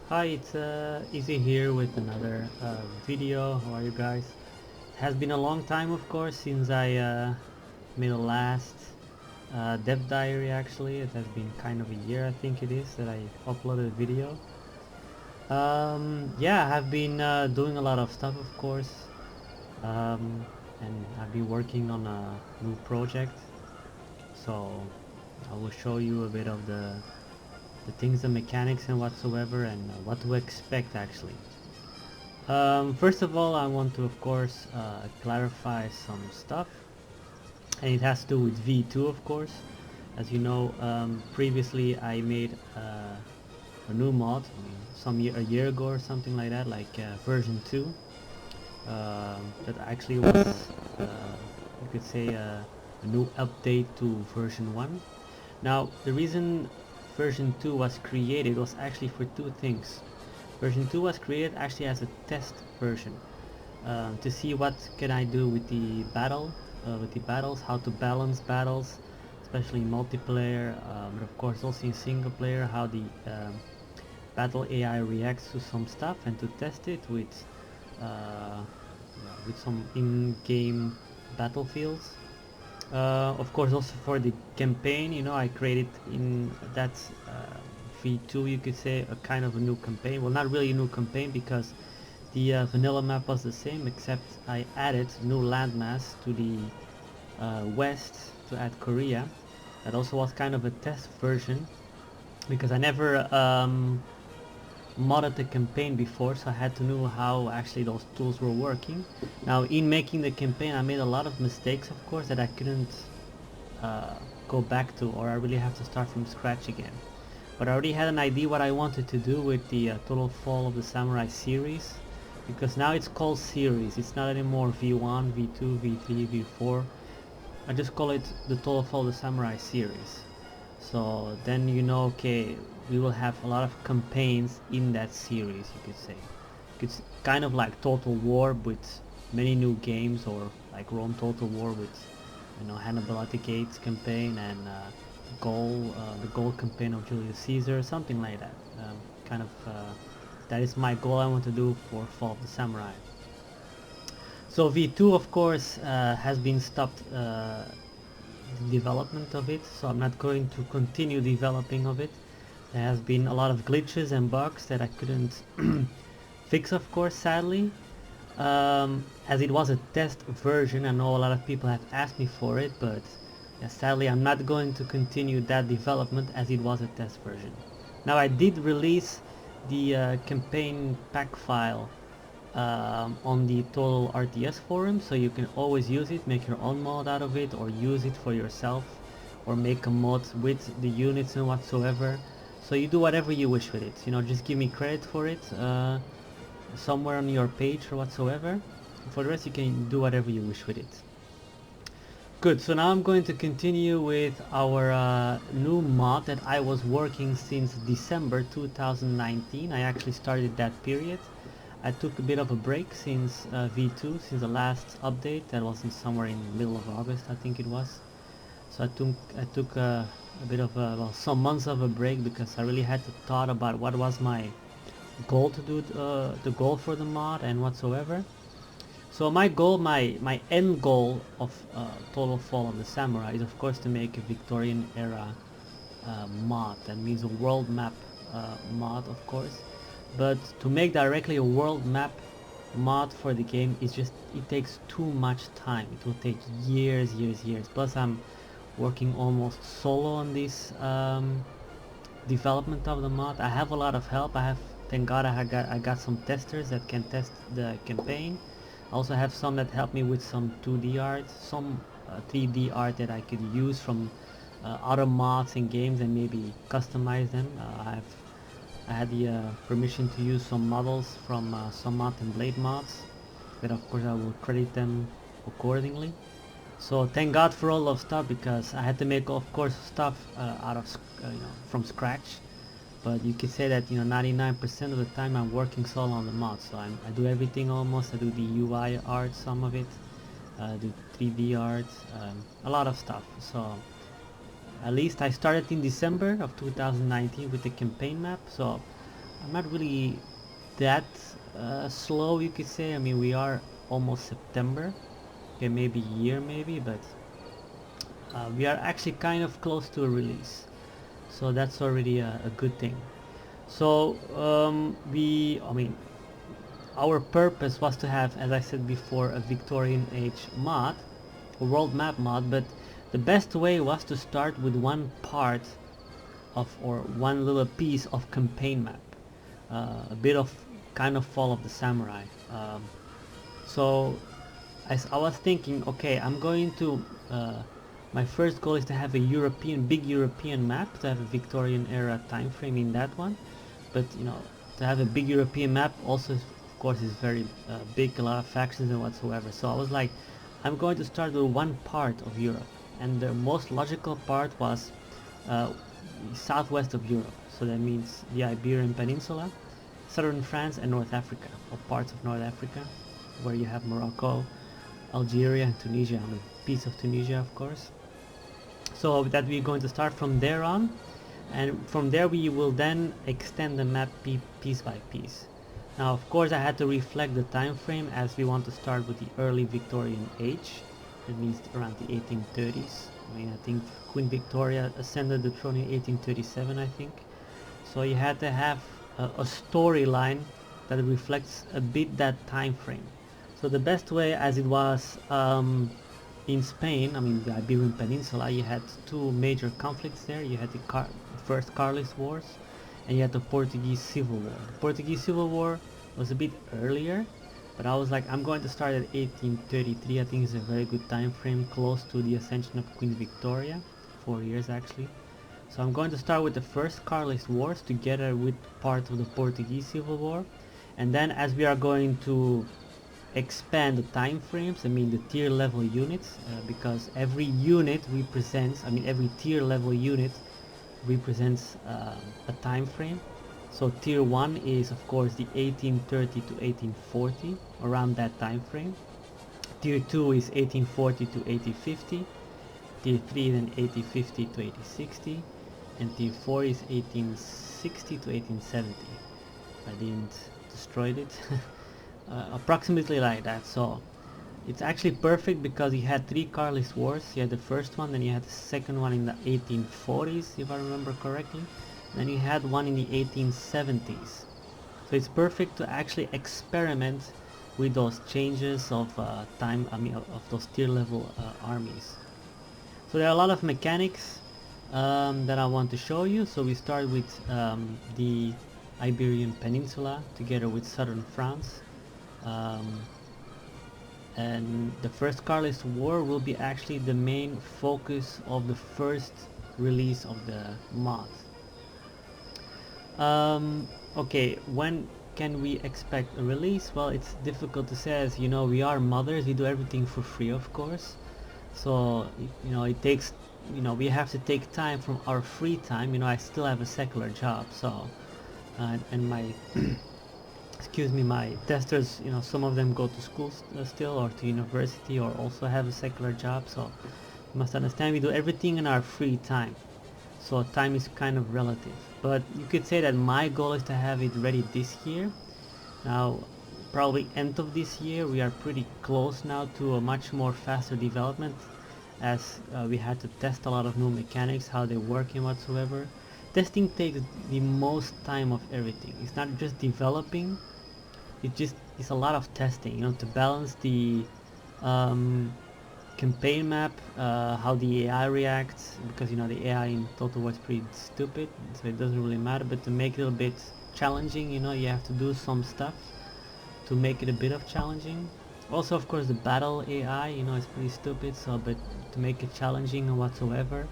Hi, it's Easy here with another video. How are you guys? It has been a long time, of course, since I made a last dev diary. Actually, it has been kind of a year, I think it is, that I uploaded a video. Yeah, I have been doing a lot of stuff, of course, and I've been working on a new project. So I will show you a bit of the things, the mechanics and whatsoever, and what to expect actually. First of all, I want to, of course, clarify some stuff, and it has to do with V2, of course. As you know, previously I made a new mod, a year ago or something like that, like version 2. That actually was, you could say, a new update to version 1. Now, the reason version 2 was created was actually for two things. Version 2 was created actually as a test version to see what can I do with the battles, how to balance battles, especially in multiplayer, but of course also in single player, how the battle AI reacts to some stuff, and to test it uh, with some in-game battlefields. Of course, also for the campaign, I created in that V2, you could say, a kind of a new campaign. Well, not really a new campaign, because the vanilla map was the same, except I added new landmass to the west to add Korea. That also was kind of a test version, because I never modded the campaign before, so I had to know how actually those tools were working. Now, in making the campaign, I made a lot of mistakes, of course, that I couldn't uh, go back to, or I really have to start from scratch again. But I already had an idea what I wanted to do with the Total Fall of the Samurai series, because now it's called series. It's not anymore V1, V2, V3, V4. I just call it the Total Fall of the Samurai series. So then okay, we will have a lot of campaigns in that series, you could say. It's kind of like Total War with many new games, or like Rome Total War with Hannibal at the Gates campaign, and the goal campaign of Julius Caesar, something like that. Kind of that is my goal I want to do for Fall of the Samurai. So V2, of course, has been stopped, the development of it, so I'm not going to continue developing of it. There has been a lot of glitches and bugs that I couldn't fix, of course, sadly. As it was a test version, I know a lot of people have asked me for it, but yeah, sadly I'm not going to continue that development, as it was a test version. Now, I did release the campaign pack file on the Total RTS forum, so you can always use it, make your own mod out of it, or use it for yourself, or make a mod with the units and whatsoever. So you do whatever you wish with it, just give me credit for it somewhere on your page or whatsoever. For the rest, you can do whatever you wish with it. Good, so now I'm going to continue with our new mod that I was working since December 2019. I actually started that period. I took a bit of a break since V2, since the last update. That was somewhere in the middle of August, I think it was. So I took a bit of some months of a break, because I really had to thought about what was my goal to do, the goal for the mod and whatsoever. So my end goal of Total Fall of the Samurai is, of course, to make a Victorian era mod. That means a world map mod, of course. But to make directly a world map mod for the game is it takes too much time. It will take years. Plus, I'm working almost solo on this development of the mod. I have a lot of help. Thank God, I got some testers that can test the campaign. I also have some that help me with some 2D art, some 3D art that I could use from other mods and games, and maybe customize them. I had the permission to use some models from some mod and blade mods, but of course I will credit them accordingly. So thank God for all of stuff, because I had to make, of course, stuff out of from scratch. But you could say that 99% of the time I'm working solo on the mod, so I do everything almost. I do the UI art, some of it, do 3D art, a lot of stuff. So at least I started in December of 2019 with the campaign map, so I'm not really that slow, you could say. I mean, we are almost September. Okay, maybe a year maybe, but we are actually kind of close to a release. So that's already a good thing. So I mean, our purpose was to have, as I said before, a Victorian age mod, a world map mod, but the best way was to start with one part of, or one little piece of campaign map, a bit of kind of Fall of the Samurai. So as I was thinking, okay, I'm going to my first goal is to have a big European map, to have a Victorian era time frame in that one. But you know, to have a big European map also, of course, is very big, a lot of factions and whatsoever. So I was like, I'm going to start with one part of Europe, and the most logical part was southwest of Europe. So that means the Iberian Peninsula, southern France, and North Africa, or parts of North Africa, where you have Morocco, Algeria, and Tunisia, and a piece of Tunisia, of course. So that we're going to start from there on, and from there we will then extend the map piece by piece. Now, of course, I had to reflect the time frame, as we want to start with the early Victorian age. That means around the 1830s. I mean, I think Queen Victoria ascended the throne in 1837, I think. So you had to have a storyline that reflects a bit that time frame. So the best way, as it was in Spain, I mean the Iberian Peninsula, you had two major conflicts there. You had the first Carlist Wars, and you had the Portuguese Civil War. The Portuguese Civil War was a bit earlier, but I was like, I'm going to start at 1833. I think it's a very good time frame, close to the ascension of Queen Victoria, 4 years actually. So I'm going to start with the first Carlist Wars together with part of the Portuguese Civil War, and then as we are going to expand the time frames, I mean the tier level units, because every unit represents, I mean every tier level unit represents a time frame. So tier 1 is of course the 1830 to 1840, around that time frame. Tier 2 is 1840 to 1850. Tier 3 then 1850 to 1860, and tier 4 is 1860 to 1870. I didn't destroy it. Approximately like that. So it's actually perfect because you had 3 Carlist Wars. You had the first one, then you had the second one in the 1840s, if I remember correctly, then you had one in the 1870s. So it's perfect to actually experiment with those changes of time, I mean of those tier level armies. So there are a lot of mechanics that I want to show you. So we start with the Iberian Peninsula together with southern France. And the first Carlist War will be actually the main focus of the first release of the mod. Okay, when can we expect a release? Well, it's difficult to say, as you know, we are modders, we do everything for free, of course. So, you know, it takes, you know, we have to take time from our free time. You know, I still have a secular job, so and my excuse me, my testers, you know, some of them go to school still, or to university, or also have a secular job. So you must understand, we do everything in our free time, so time is kind of relative. But you could say that my goal is to have it ready this year. Now probably end of this year. We are pretty close now to a much more faster development, as we had to test a lot of new mechanics, how they work and whatsoever. Testing takes the most time of everything. It's not just developing, it's a lot of testing, you know, to balance the campaign map, how the AI reacts, because you know the AI in Total War is pretty stupid, so it doesn't really matter. But to make it a bit challenging, you know, you have to do some stuff to make it a bit of challenging. Also, of course, the battle AI, you know, is pretty stupid, so but to make it challenging or whatsoever,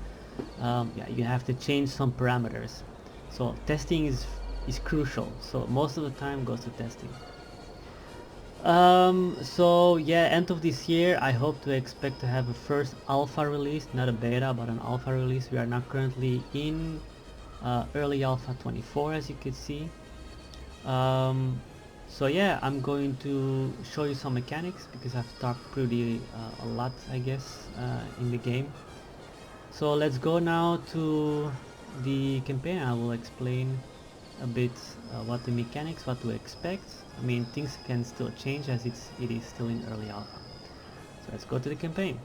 yeah, you have to change some parameters. So testing is crucial, so most of the time goes to testing. So yeah, end of this year I hope to expect to have a first alpha release, not a beta but an alpha release. We are now currently in early alpha 24, as you can see. So yeah, I'm going to show you some mechanics because I've talked pretty a lot, I guess, in the game. So let's go now to the campaign. I will explain a bit what the mechanics, what to expect. I mean, things can still change as it is still in early alpha. So let's go to the campaign.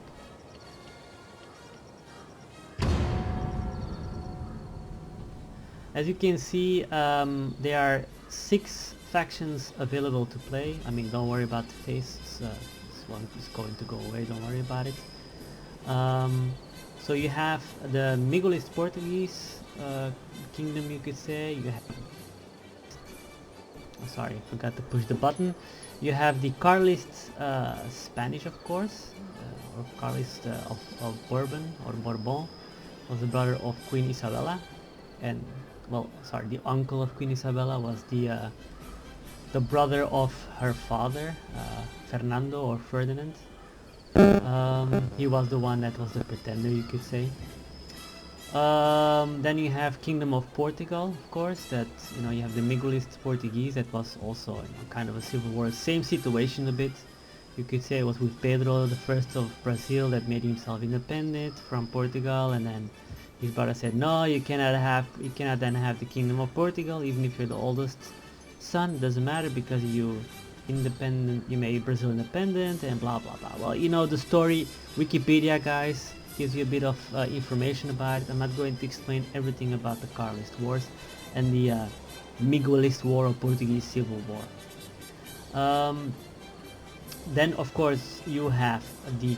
As you can see, there are 6 factions available to play. I mean, don't worry about the face, this one is going to go away, don't worry about it. So you have the Miguelist Portuguese kingdom, you could say. You have, oh, sorry, I forgot to push the button. You have the Carlist Spanish, of course, or Carlist of Bourbon or Bourbon, was the brother of Queen Isabella, and well, sorry, the uncle of Queen Isabella was the brother of her father, Fernando or Ferdinand. He was the one that was the pretender, you could say. Then you have Kingdom of Portugal, of course, that, you know, you have the Miguelist Portuguese, that was also, you know, kind of a civil war, same situation a bit. You could say it was with Pedro the First of Brazil that made himself independent from Portugal, and then his brother said, no, you cannot then have the Kingdom of Portugal, even if you're the oldest son. It doesn't matter because you made Brazil independent and blah blah blah. Well, you know the story. Wikipedia, guys, gives you a bit of information about it. I'm not going to explain everything about the Carlist Wars and the Miguelist War or Portuguese Civil War. Then of course you have the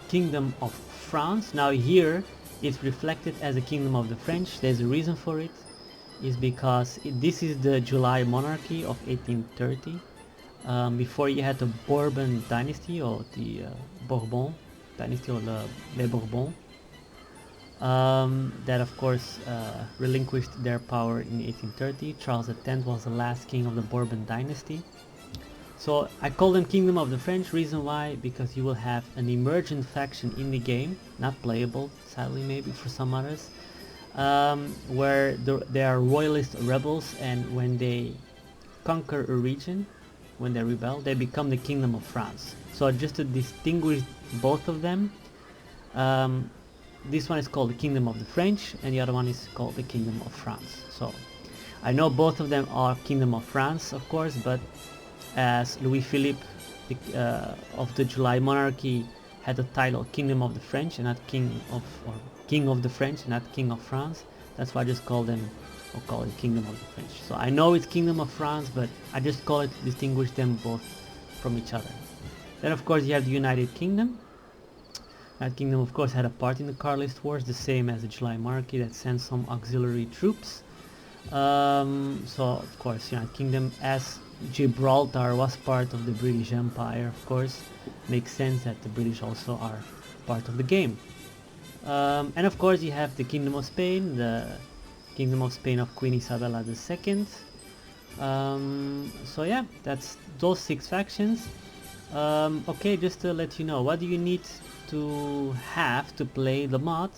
Kingdom of France. Now here it's reflected as a Kingdom of the French. There's a reason for it, is because this is the July monarchy of 1830. Before you had the Bourbon dynasty, or the Bourbon dynasty, or the Les Bourbons, that of course relinquished their power in 1830. Charles X was the last king of the Bourbon dynasty. So I call them Kingdom of the French. Reason why? Because you will have an emergent faction in the game, not playable, sadly maybe for some others, where they are royalist rebels, and when they conquer a region, when they rebel, they become the Kingdom of France. So just to distinguish both of them, this one is called the Kingdom of the French, and the other one is called the Kingdom of France. So I know both of them are Kingdom of France, of course, but as Louis Philippe of the July monarchy had the title Kingdom of the French and not King of the French and not King of France, that's why I just call them, or call it Kingdom of the French. So I know it's Kingdom of France, but I just call it to distinguish them both from each other. Then of course you have the United Kingdom. That kingdom of course had a part in the Carlist Wars, the same as the July monarchy, that sent some auxiliary troops. So of course United Kingdom, as Gibraltar was part of the British Empire, of course, makes sense that the British also are part of the game. And of course you have the Kingdom of Spain, the Kingdom of Spain of Queen Isabella II. So yeah, that's those 6 factions. Okay, just to let you know, what do you need to have to play the mod?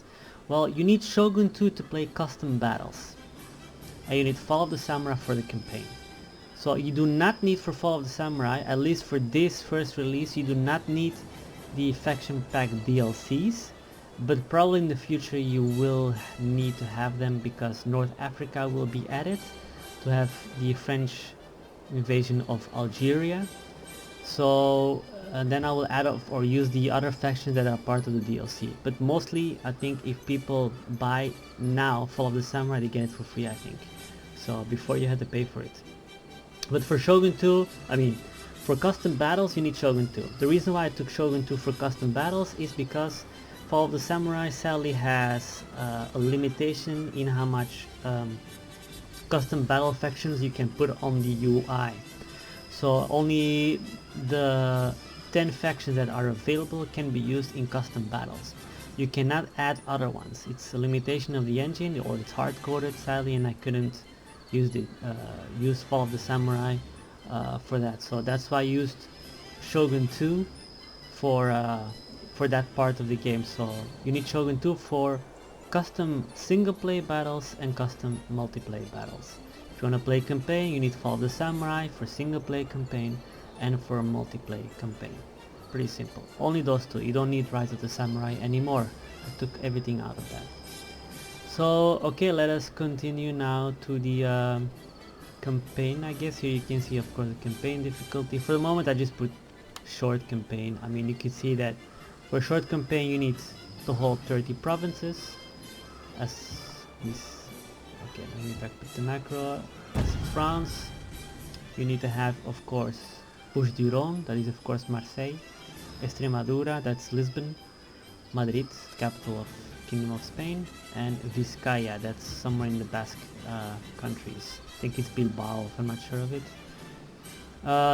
Well, you need Shogun 2 to play custom battles, and you need Fall of the Samurai for the campaign. So you do not need for Fall of the Samurai, at least for this first release, you do not need the faction pack DLCs, but probably in the future you will need to have them, because North Africa will be added to have the French invasion of Algeria. So then I will add up or use the other factions that are part of the DLC. But mostly I think if people buy now Fall of the Samurai, they get it for free, I think. So before you had to pay for it. But for Shogun 2, I mean, for custom battles you need Shogun 2. The reason why I took Shogun 2 for custom battles is because Fall of the Samurai sadly has a limitation in how much custom battle factions you can put on the UI. So only the 10 factions that are available can be used in custom battles. You cannot add other ones. It's a limitation of the engine, or it's hard coded sadly, and I couldn't use Fall of the Samurai for that. So that's why I used Shogun 2 for that part of the game. So you need Shogun 2 for custom single play battles and custom multiplayer battles. If you want to play campaign, you need Fall of the Samurai for single play campaign and for a multiplayer campaign. Pretty simple. Only those two. You don't need Rise of the Samurai anymore. I took everything out of that. So okay, let us continue now to the campaign. I guess here you can see, of course, the campaign difficulty. For the moment I just put short campaign. I mean, you can see that for a short campaign you need to hold 30 provinces as this. Okay, let me back put the macro. As France, you need to have, of course, Bouches-du-Rhône, that is of course Marseille, Extremadura, that's Lisbon, Madrid, capital of Kingdom of Spain, and Vizcaya, that's somewhere in the Basque countries. I think it's Bilbao, if I'm not sure of it.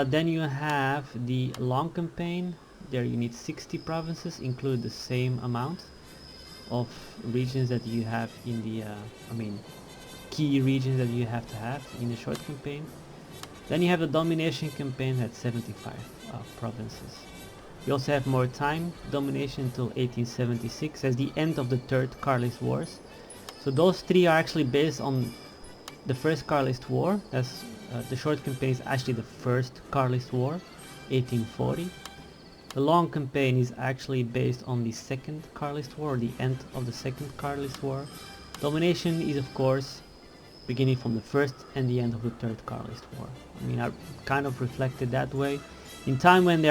Then you have the long campaign. There you need 60 provinces, include the same amount of regions that you have in the, I mean, key regions that you have to have in the short campaign. Then you have the domination campaign at 75 provinces. You also have more time, domination until 1876 as the end of the third Carlist Wars. So those three are actually based on the first Carlist War. That's the short campaign is actually the first Carlist War, 1840. The long campaign is actually based on the second Carlist War, or the end of the second Carlist War. Domination is of course beginning from the first and the end of the third Carlist War. I mean, I kind of reflected that way. In time when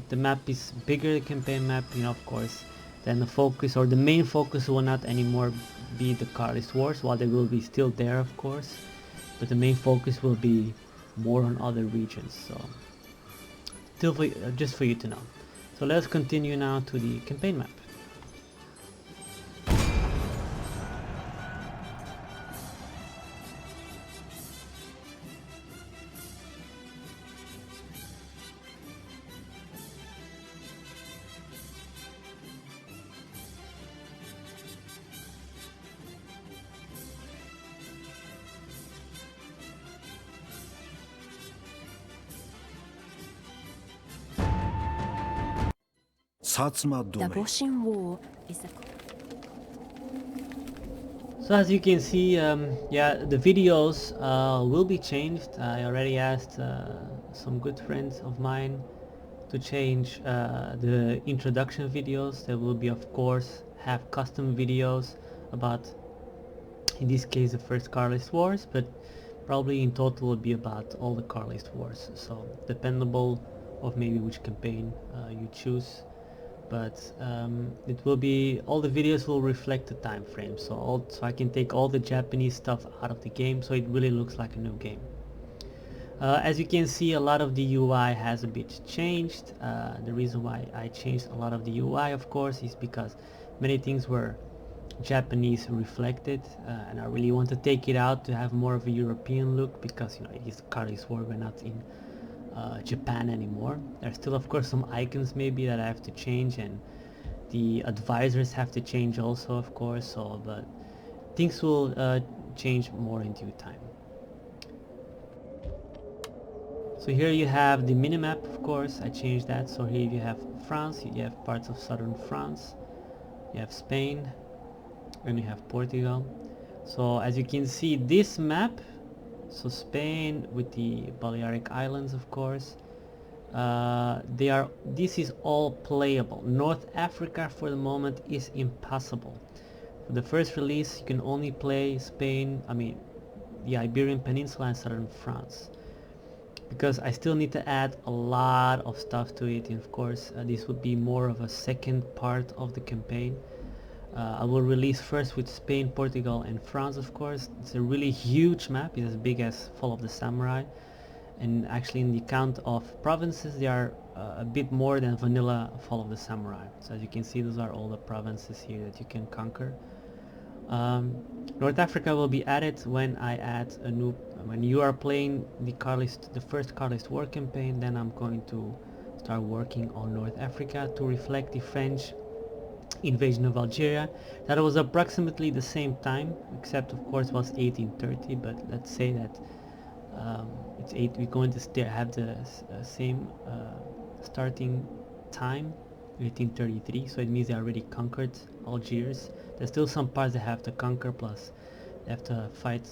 the map is bigger, the campaign map, you know, of course, then the focus or the main focus will not anymore be the Carlist Wars, while they will be still there, of course, but the main focus will be more on other regions. So, still for, just for you to know. So let's continue now to the campaign map. The Boshin War is a... So as you can see, yeah, the videos will be changed. I already asked some good friends of mine to change the introduction videos. There will be, of course, have custom videos about, in this case, the first Carlist Wars, but probably in total will be about all the Carlist Wars. So dependable of maybe which campaign you choose. But it will be, all the videos will reflect the time frame, so I can take all the Japanese stuff out of the game, so it really looks like a new game. As you can see, a lot of the UI has a bit changed. The reason why I changed a lot of the UI, of course, is because many things were Japanese reflected, and I really want to take it out to have more of a European look, because, you know, it is Carlist War, we're not in Japan anymore. There's still, of course, some icons maybe that I have to change, and the advisors have to change also, of course. So, but things will change more in due time. So here you have the minimap, of course. I changed that. So here you have France, you have parts of southern France, you have Spain, and you have Portugal. So as you can see, this map, so Spain with the Balearic Islands, of course, this is all playable. North Africa for the moment is impossible. For the first release you can only play Spain, I mean the Iberian Peninsula and southern France, because I still need to add a lot of stuff to it, and of course this would be more of a second part of the campaign. I will release first with Spain, Portugal and France, of course. It's a really huge map, it's as big as Fall of the Samurai, and actually in the count of provinces they are a bit more than vanilla Fall of the Samurai. So as you can see, those are all the provinces here that you can conquer. North Africa will be added when I add a new, when you are playing the first Carlist War campaign, then I'm going to start working on North Africa to reflect the French invasion of Algeria. That was approximately the same time, except of course it was 1830, but let's say that we're going to have the same starting time, 1833, so it means they already conquered Algiers. There's still some parts they have to conquer, plus they have to fight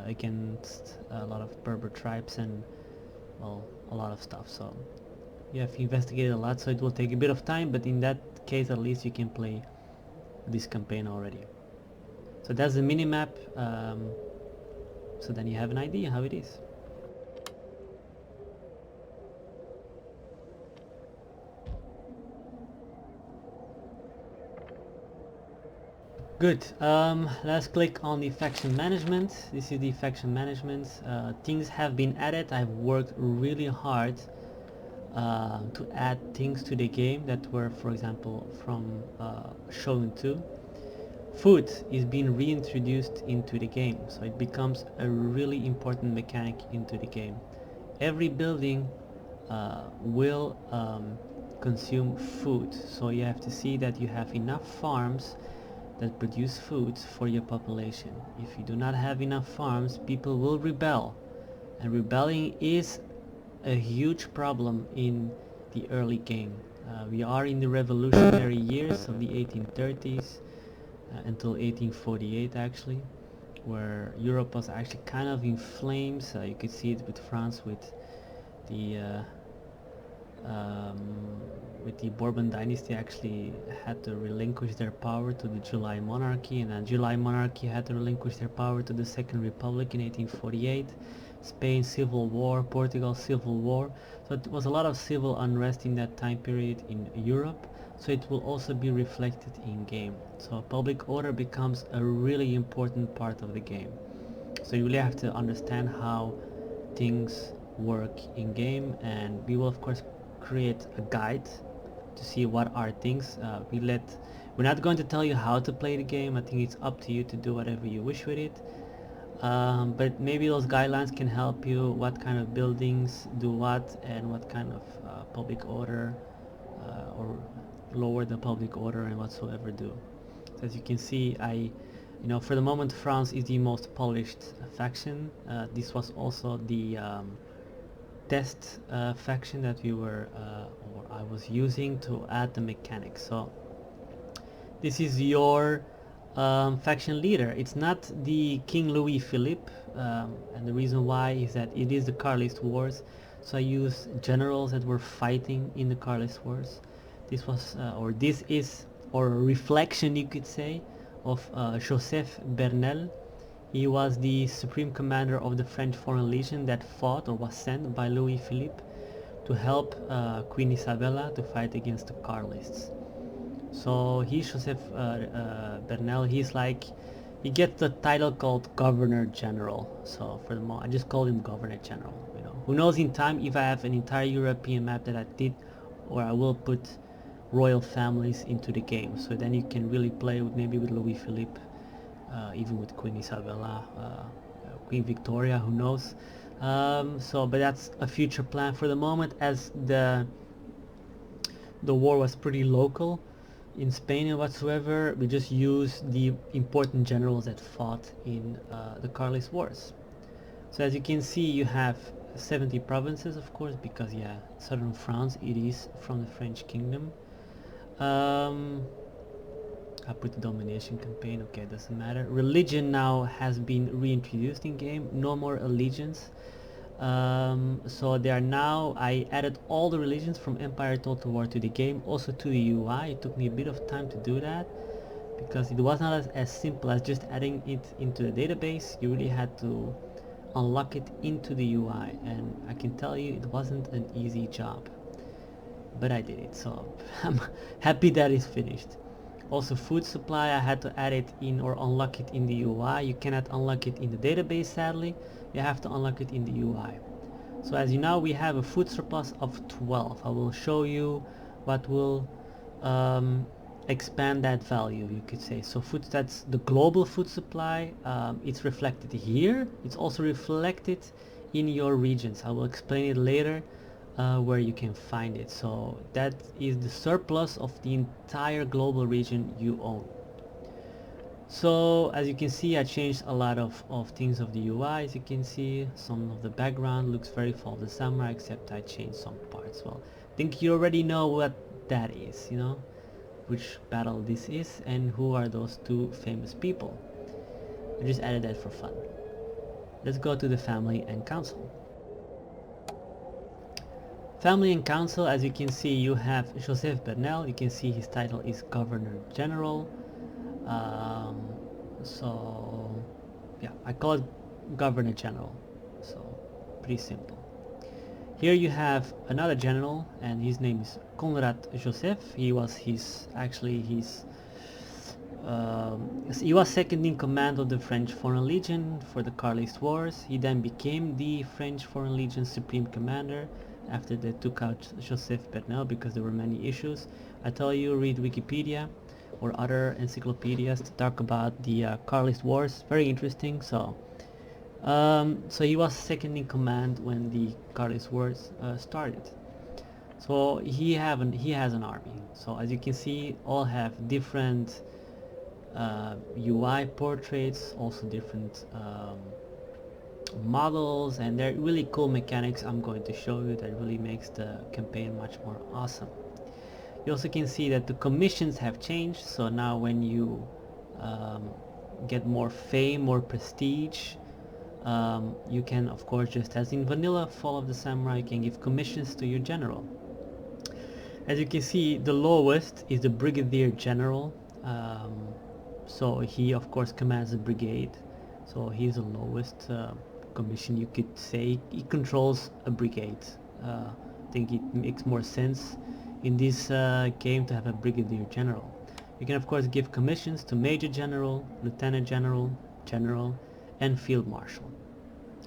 against a lot of Berber tribes and, well, a lot of stuff. So you have investigated a lot, so it will take a bit of time, but in that case at least you can play this campaign already. So that's the minimap. So then you have an idea how it is. Good. Let's click on the faction management. This is the faction management. Things have been added. I've worked really hard to add things to the game that were, for example, from Shogun 2. Food is being reintroduced into the game, so it becomes a really important mechanic into the game. Every building will consume food, so you have to see that you have enough farms that produce food for your population. If you do not have enough farms, people will rebel, and rebelling is a huge problem in the early game. We are in the revolutionary years of the 1830s until 1848 actually, where Europe was actually kind of in flames. You could see it with France with the Bourbon dynasty actually had to relinquish their power to the July monarchy, and then July monarchy had to relinquish their power to the Second Republic in 1848. Spain civil war, Portugal civil war. So it was a lot of civil unrest in that time period in Europe. So it will also be reflected in game. So public order becomes a really important part of the game. So you really have to understand how things work in game, and we will of course create a guide to see what are things. We're not going to tell you how to play the game. I think it's up to you to do whatever you wish with it. But maybe those guidelines can help you what kind of buildings do what and what kind of public order or lower the public order and whatsoever do. So as you can see, for the moment France is the most polished faction. This was also the test faction that we were or I was using to add the mechanics. So this is your faction leader. It's not the King Louis Philippe, and the reason why is that it is the Carlist Wars. So I use generals that were fighting in the Carlist Wars. This was this is a reflection, you could say, of Joseph Bernel. He was the supreme commander of the French Foreign Legion that fought or was sent by Louis Philippe to help Queen Isabella to fight against the Carlists. So he's Joseph Bernel. He gets the title called Governor General. So for the moment, I just call him Governor General. Who knows in time if I have an entire European map that I did, or I will put royal families into the game. So then you can really play with maybe with Louis Philippe, even with Queen Isabella, Queen Victoria. Who knows? But that's a future plan. For the moment, as the war was pretty local in Spain and whatsoever, we just use the important generals that fought in the Carlist Wars. So as you can see, you have 70 provinces, of course, because southern France, it is from the French kingdom. I put the domination campaign, okay, doesn't matter. Religion now has been reintroduced in game, no more allegiance. So they are now, I added all the religions from Empire Total War to the game, also to the UI. It took me a bit of time to do that because it was not as simple as just adding it into the database. You really had to unlock it into the UI, and I can tell you it wasn't an easy job, but I did it, so I'm happy that it's finished. Also food supply, I had to add it in or unlock it in the UI. You cannot unlock it in the database, sadly. You have to unlock it in the UI. So as you know, we have a food surplus of 12. I will show you what will expand that value, you could say. So food, that's the global food supply. It's reflected here. It's also reflected in your regions. I will explain it later where you can find it. So that is the surplus of the entire global region you own. So as you can see, I changed a lot of things of the UI. As you can see, some of the background looks very Fall of the Samurai, except I changed some parts. Well, I think you already know what that is, which battle this is and who are those two famous people. I just added that for fun. Let's go to the family and council. Family and council, as you can see, you have Joseph Bernel. You can see his title is Governor General. So yeah, I call it Governor General, so pretty simple. Here you have another general, and his name is Conrad Joseph. He was he was second in command of the French Foreign Legion for the Carlist Wars. He then became the French Foreign Legion Supreme Commander after they took out Joseph Bernal because there were many issues. I tell you, read Wikipedia or other encyclopedias to talk about the Carlist Wars. Very interesting. So he was second in command when the Carlist Wars started. So he has an army. So as you can see, all have different UI portraits, also different models, and they're really cool mechanics I'm going to show you that really makes the campaign much more awesome. You also can see that the commissions have changed, so now when you get more fame, more prestige, you can, of course, just as in vanilla Fall of the Samurai, you can give commissions to your general. As you can see, the lowest is the Brigadier General. So he, of course, commands a brigade. So he's the lowest commission, you could say. He controls a brigade. I think it makes more sense in this game to have a Brigadier General. You can, of course, give commissions to Major General, Lieutenant General, General, and Field Marshal.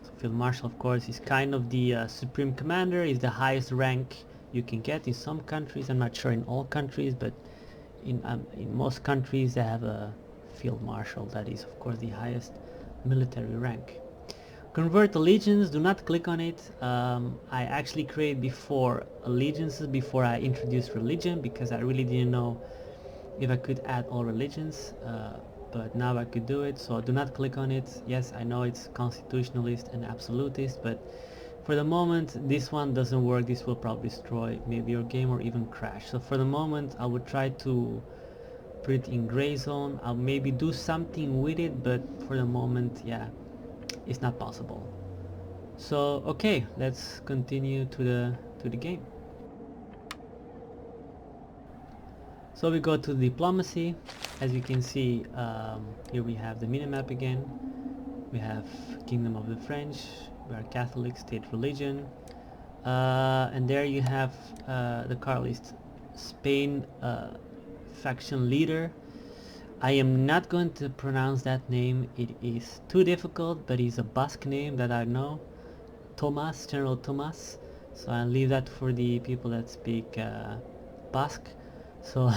So Field Marshal, of course, is kind of the Supreme Commander, is the highest rank you can get in some countries. I'm not sure in all countries, but in most countries they have a Field Marshal that is, of course, the highest military rank. Convert allegiance, do not click on it. I actually created before allegiances before I introduced religion, because I really didn't know if I could add all religions, but now I could do it, so do not click on it. Yes, I know it's constitutionalist and absolutist, but for the moment this one doesn't work. This will probably destroy maybe your game or even crash. So for the moment I would try to put it in gray zone. I'll maybe do something with it, but for the moment, yeah, it's not possible. So okay, let's continue to the game. So we go to diplomacy. As you can see, here we have the minimap again. We have Kingdom of the French, we are Catholic state religion, and there you have the Carlist Spain faction leader. I am not going to pronounce that name, it is too difficult, but it's a Basque name that I know. Thomas, General Thomas. So I'll leave that for the people that speak Basque. So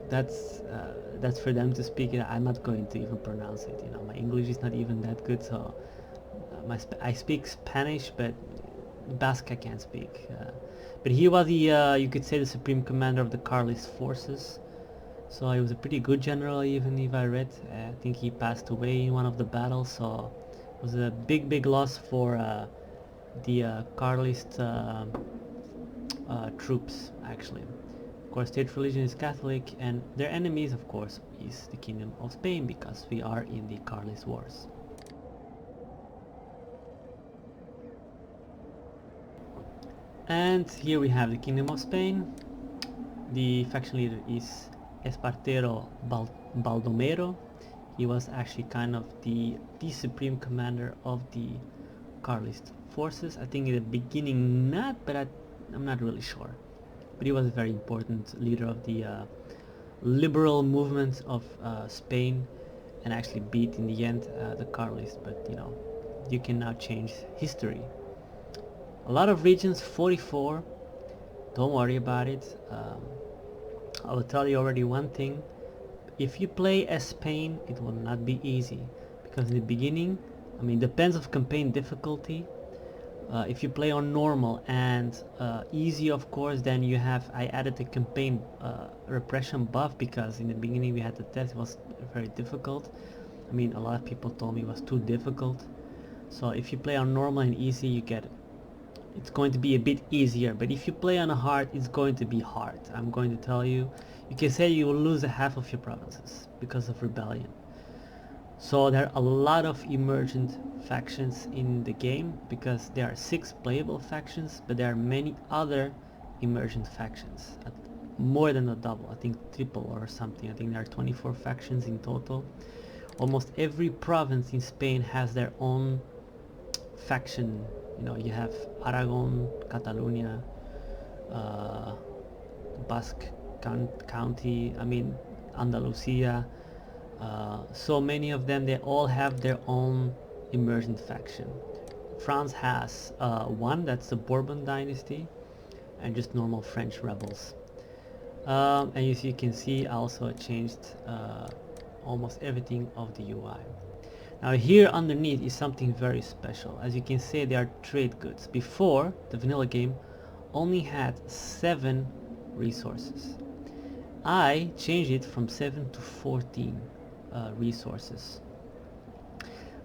that's for them to speak it. I'm not going to even pronounce it. You know, my English is not even that good. So I speak Spanish, but Basque I can't speak. But he was the you could say the supreme commander of the Carlist forces. So he was a pretty good general, even if I read. I think he passed away in one of the battles. So it was a big loss for the Carlist troops, actually. Of course, state religion is Catholic, and their enemies, of course, is the Kingdom of Spain, because we are in the Carlist Wars. And here we have the Kingdom of Spain. The faction leader is Espartero Baldomero. He was actually kind of the supreme commander of the Carlist forces. I think in the beginning not, but I'm not really sure. But he was a very important leader of the liberal movement of Spain, and actually beat in the end the Carlists. But you know, you can now change history. A lot of regions, 44. Don't worry about it. I will tell you already one thing. If you play as Spain, it will not be easy, because in the beginning, I mean, depends of campaign difficulty. If you play on normal and easy, of course, then you have, I added a campaign repression buff, because in the beginning we had the test, it was very difficult. I mean, a lot of people told me it was too difficult. So if you play on normal and easy, you get it. It's going to be a bit easier, but if you play on a hard, it's going to be hard. I'm going to tell you. You can say you will lose half of your provinces because of rebellion. So there are a lot of emergent factions in the game, because there are 6 playable factions, but there are many other emergent factions. more than a double, I think triple or something. I think there are 24 factions in total. Almost every province in Spain has their own faction. You know, you have Aragon, Catalonia, Basque County, I mean Andalusia, so many of them, they all have their own emergent faction. France has one, that's the Bourbon dynasty, and just normal French rebels. And as you can see, I also changed almost everything of the UI. Now here underneath is something very special. As you can see, they are trade goods. Before, the vanilla game only had 7 resources. I changed it from 7 to 14 resources.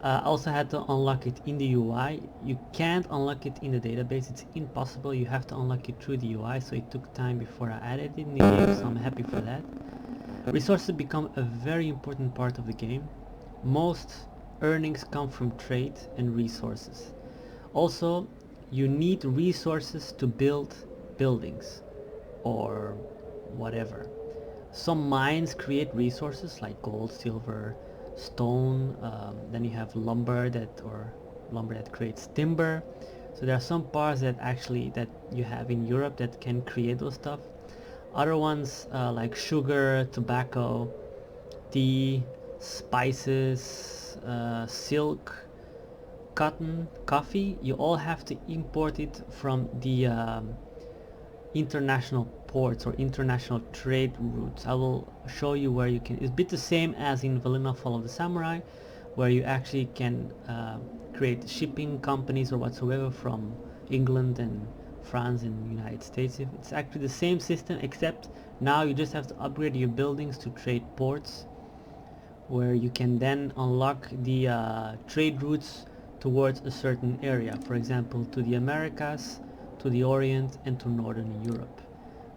I also had to unlock it in the UI. You can't unlock it in the database, it's impossible. You have to unlock it through the UI, so it took time before I added it in the game, so I'm happy for that. Resources become a very important part of the game. Most earnings come from trade and resources. Also, you need resources to build buildings or whatever. Some mines create resources like gold, silver, stone, then you have lumber that creates timber. So there are some parts that you have in Europe that can create those stuff. Other ones like sugar, tobacco, tea, spices, silk, cotton, coffee, you all have to import it from the international ports or international trade routes. I will show you where you can. It's a bit the same as in Valyna Fall of the Samurai, where you actually can create shipping companies or whatsoever from England and France and United States. It's actually the same system, except now you just have to upgrade your buildings to trade ports, where you can then unlock the trade routes towards a certain area, for example to the Americas, to the Orient, and to Northern Europe.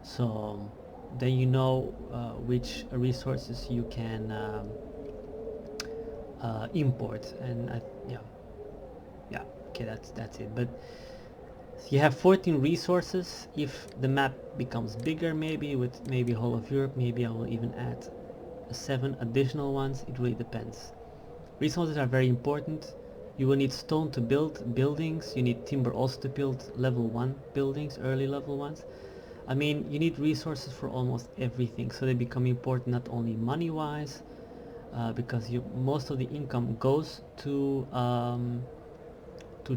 So then you know which resources you can import, and yeah, okay, that's it. But you have 14 resources. If the map becomes bigger, maybe with maybe whole of Europe, maybe I will even add 7 additional ones. It really depends. Resources are very important. You will need stone to build buildings. You need timber also to build level 1 buildings, early level ones. I mean, you need resources for almost everything, so they become important not only money wise, because most of the income goes to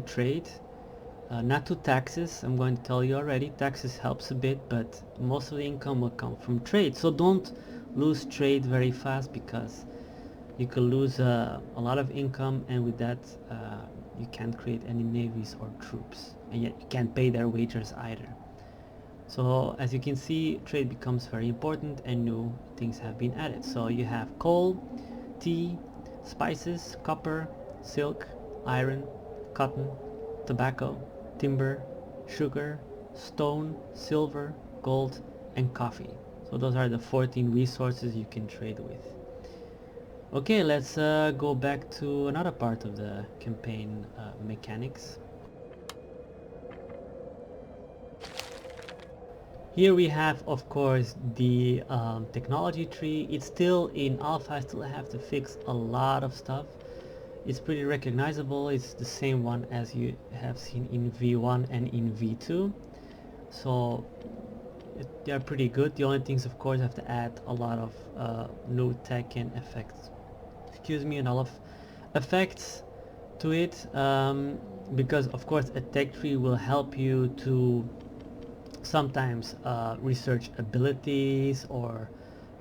trade, not to taxes. I'm going to tell you already, taxes helps a bit, but most of the income will come from trade. So don't lose trade very fast, because you could lose a lot of income, and with that you can't create any navies or troops, and yet you can't pay their wages either. So as you can see, trade becomes very important and new things have been added. So you have coal, tea, spices, copper, silk, iron, cotton, tobacco, timber, sugar, stone, silver, gold, and coffee. So those are the 14 resources you can trade with. Okay, let's go back to another part of the campaign mechanics. Here we have, of course, the technology tree. It's still in alpha. I still have to fix a lot of stuff. It's pretty recognizable. It's the same one as you have seen in V1 and in V2. So they're pretty good. The only things, of course, I have to add a lot of new tech and effects. Excuse me, and a lot of effects to it, because of course a tech tree will help you to sometimes research abilities, or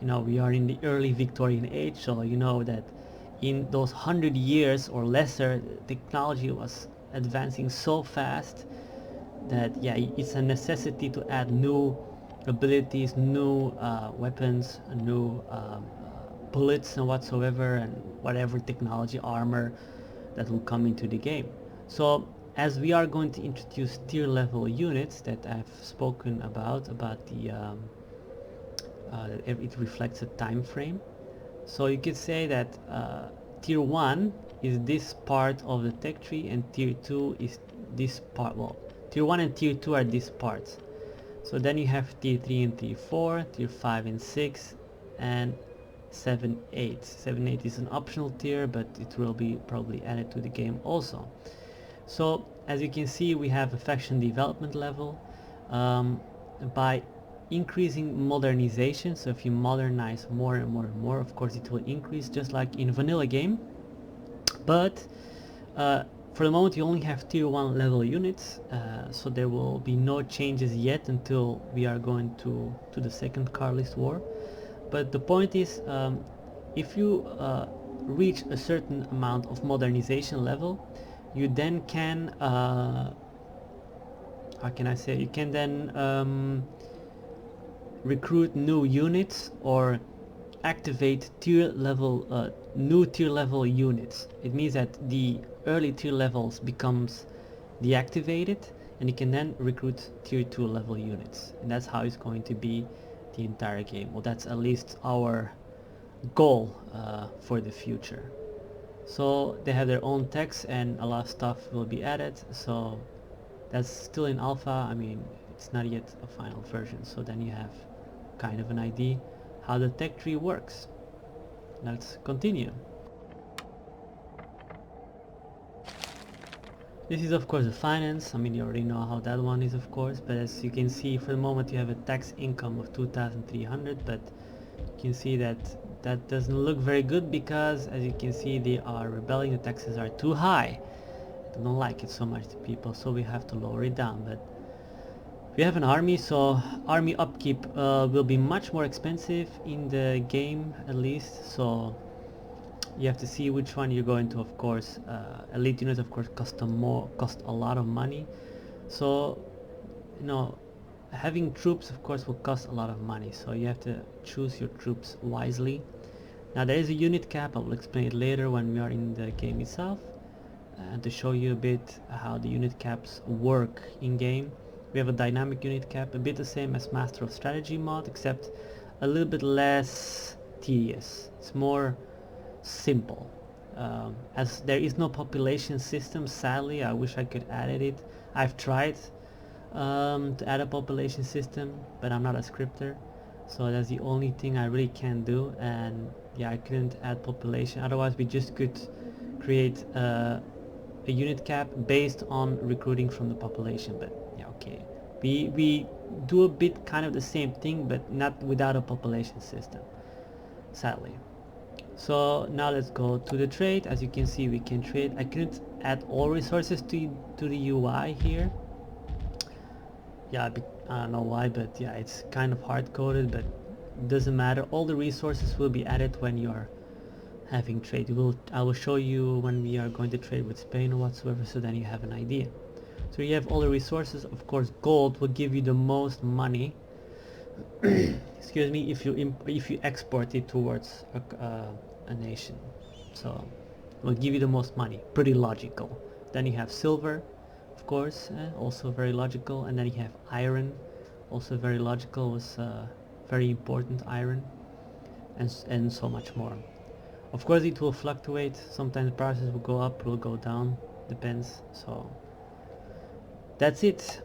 we are in the early Victorian age, so you know that in those 100 years or lesser, technology was advancing so fast that it's a necessity to add new abilities, new weapons, new bullets and whatsoever, and whatever technology armor that will come into the game. So as we are going to introduce tier level units that I've spoken about the it reflects a time frame. So you could say that tier 1 is this part of the tech tree, and tier 2 is this part. Well, tier 1 and tier 2 are these parts. So then you have tier 3 and tier 4, tier 5 and 6, and 7, 8. 7, 8 is an optional tier, but it will be probably added to the game also. So as you can see, we have a faction development level. By increasing modernization, so if you modernize more and more and more, of course it will increase, just like in vanilla game. But for the moment you only have tier 1 level units, so there will be no changes yet until we are going to the second Carlist War. But the point is, if you reach a certain amount of modernization level, you then can, how can I say, you can then recruit new units or activate tier level, new tier level units. It means that the early tier levels becomes deactivated, and you can then recruit tier 2 level units, and that's how it's going to be the entire game. Well, that's at least our goal for the future. So they have their own text and a lot of stuff will be added, so that's still in alpha. I mean, it's not yet a final version, so then you have kind of an idea how the tech tree works. Let's continue. This is of course the finance. I mean, you already know how that one is, of course, but as you can see, for the moment you have a tax income of 2,300, but you can see that that doesn't look very good, because as you can see, they are rebelling. The taxes are too high. They don't like it so much, the people, so we have to lower it down. But we have an army, so army upkeep will be much more expensive in the game, at least, so you have to see which one you're going to. Of course, elite units of course cost a lot of money, so you know, having troops of course will cost a lot of money, so you have to choose your troops wisely. Now there is a unit cap. I will explain it later when we are in the game itself, and to show you a bit how the unit caps work in game. We have a dynamic unit cap, a bit the same as Master of Strategy mod, except a little bit less tedious. It's more simple. As there is no population system, sadly, I wish I could add it. I've tried to add a population system, but I'm not a scripter, so that's the only thing I really can do. And yeah, I couldn't add population, otherwise we just could create a unit cap based on recruiting from the population. But yeah, okay, we do a bit kind of the same thing, but not without a population system, sadly. So now let's go to the trade. As you can see, we can trade. I couldn't add all resources to the UI here. Yeah, I don't know why, but yeah, it's kind of hard coded, but it doesn't matter. All the resources will be added when you're having trade. I will show you when we are going to trade with Spain or whatsoever, so then you have an idea. So you have all the resources. Of course, gold will give you the most money. Excuse me, if you export it towards a nation, so it will give you the most money. Pretty logical. Then you have silver, of course, also very logical, and then you have iron, also very logical. Was very important, iron, and so much more. Of course, it will fluctuate. Sometimes prices will go up, will go down, depends. So that's it.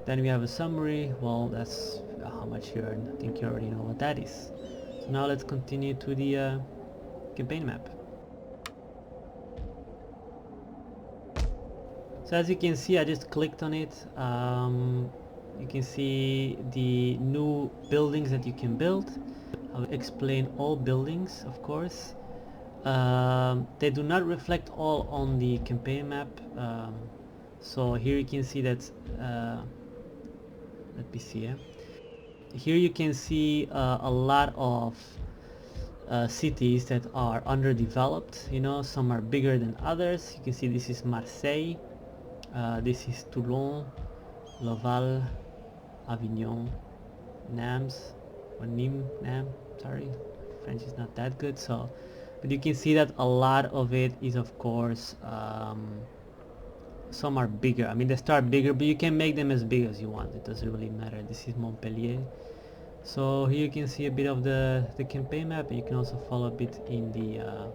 Then we have a summary. Well, that's how much you earn. I think you already know what that is. So now let's continue to the campaign map. So as you can see, I just clicked on it. You can see the new buildings that you can build. I'll explain all buildings, of course. They do not reflect all on the campaign map. So here you can see that, let me see. Here you can see a lot of cities that are underdeveloped. You know, some are bigger than others. You can see this is Marseille, this is Toulon, Laval, Avignon, Nîmes, or Nîmes, sorry, French is not that good. So, but you can see that a lot of it is, of course, some are bigger. I mean, they start bigger, but you can make them as big as you want. It doesn't really matter. This is Montpellier. So here you can see a bit of the campaign map. You can also follow a bit in the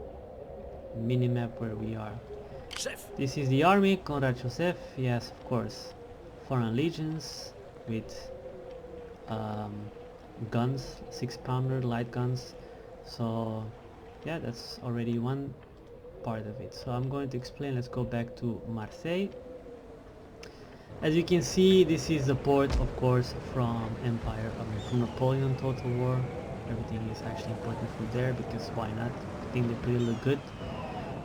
mini-map where we are. Chef. This is the army, Conrad Joseph. Yes, of course, foreign legions with guns, 6-pounder light guns. So yeah, that's already one part of it. So I'm going to explain. Let's go back to Marseille. As you can see, this is the port, of course, from Empire, from Napoleon Total War. Everything is actually imported from there because why not? I think they pretty look good.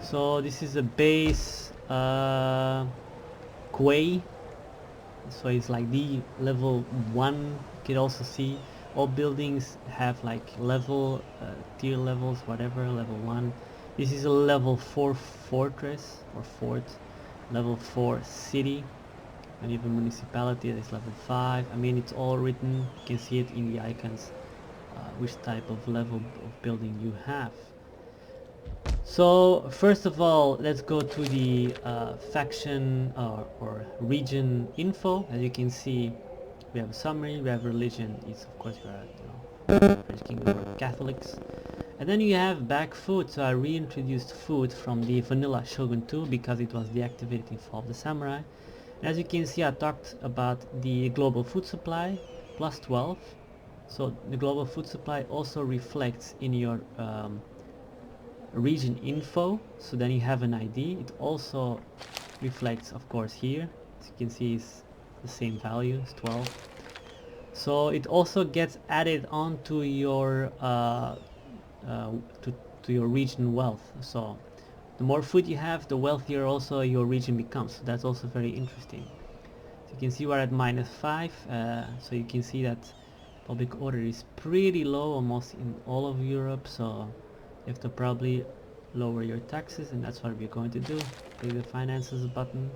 So this is a base quay. So it's like the level 1. You can also see all buildings have like level, tier levels, whatever, level 1. This is a level 4 fortress or fort, level 4 city, and even municipality is level 5. I mean, it's all written, you can see it in the icons, which type of level of building you have. So first of all, let's go to the faction or region info. As you can see, we have a summary, we have religion. It's of course we are, French Kingdom or Catholics. And then you have back food. So I reintroduced food from the vanilla Shogun 2 because it was deactivated in Fall of the Samurai. And as you can see, I talked about the global food supply plus 12. So the global food supply also reflects in your region info, so then you have an ID. It also reflects, of course, here. As you can see, it's the same value, it's 12. So it also gets added onto your to your region wealth. So the more food you have, the wealthier also your region becomes. So that's also very interesting. So you can see we're at -5. So you can see that public order is pretty low almost in all of Europe. So you have to probably lower your taxes, and that's what we're going to do. Click the finances button,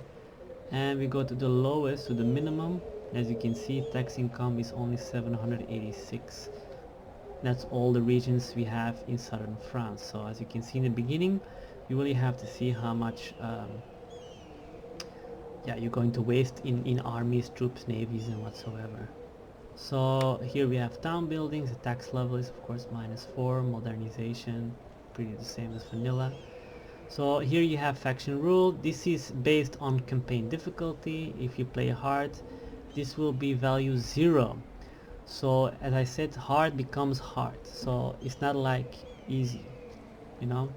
and we go to the lowest, to the minimum. As you can see, tax income is only 786. That's all the regions we have in southern France. So as you can see in the beginning, you really have to see how much you're going to waste in armies, troops, navies, and whatsoever. So here we have town buildings. The tax level is of course -4. Modernization, pretty the same as vanilla. So here you have faction rule. This is based on campaign difficulty. If you play hard, this will be value 0. So as I said, hard becomes hard. So it's not like easy, you know.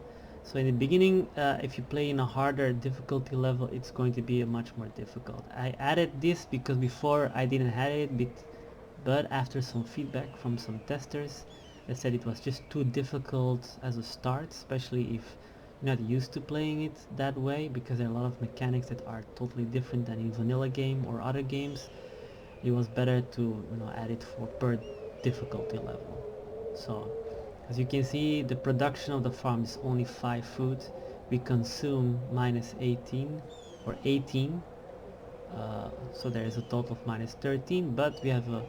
So in the beginning, if you play in a harder difficulty level, it's going to be a much more difficult. I added this because before I didn't have it, but after some feedback from some testers, they said it was just too difficult as a start, especially if you're not used to playing it that way, because there are a lot of mechanics that are totally different than in vanilla game or other games. It was better to add it for per difficulty level. So as you can see, the production of the farm is only 5 food. We consume -18 or 18. So there is a total of -13, but we have a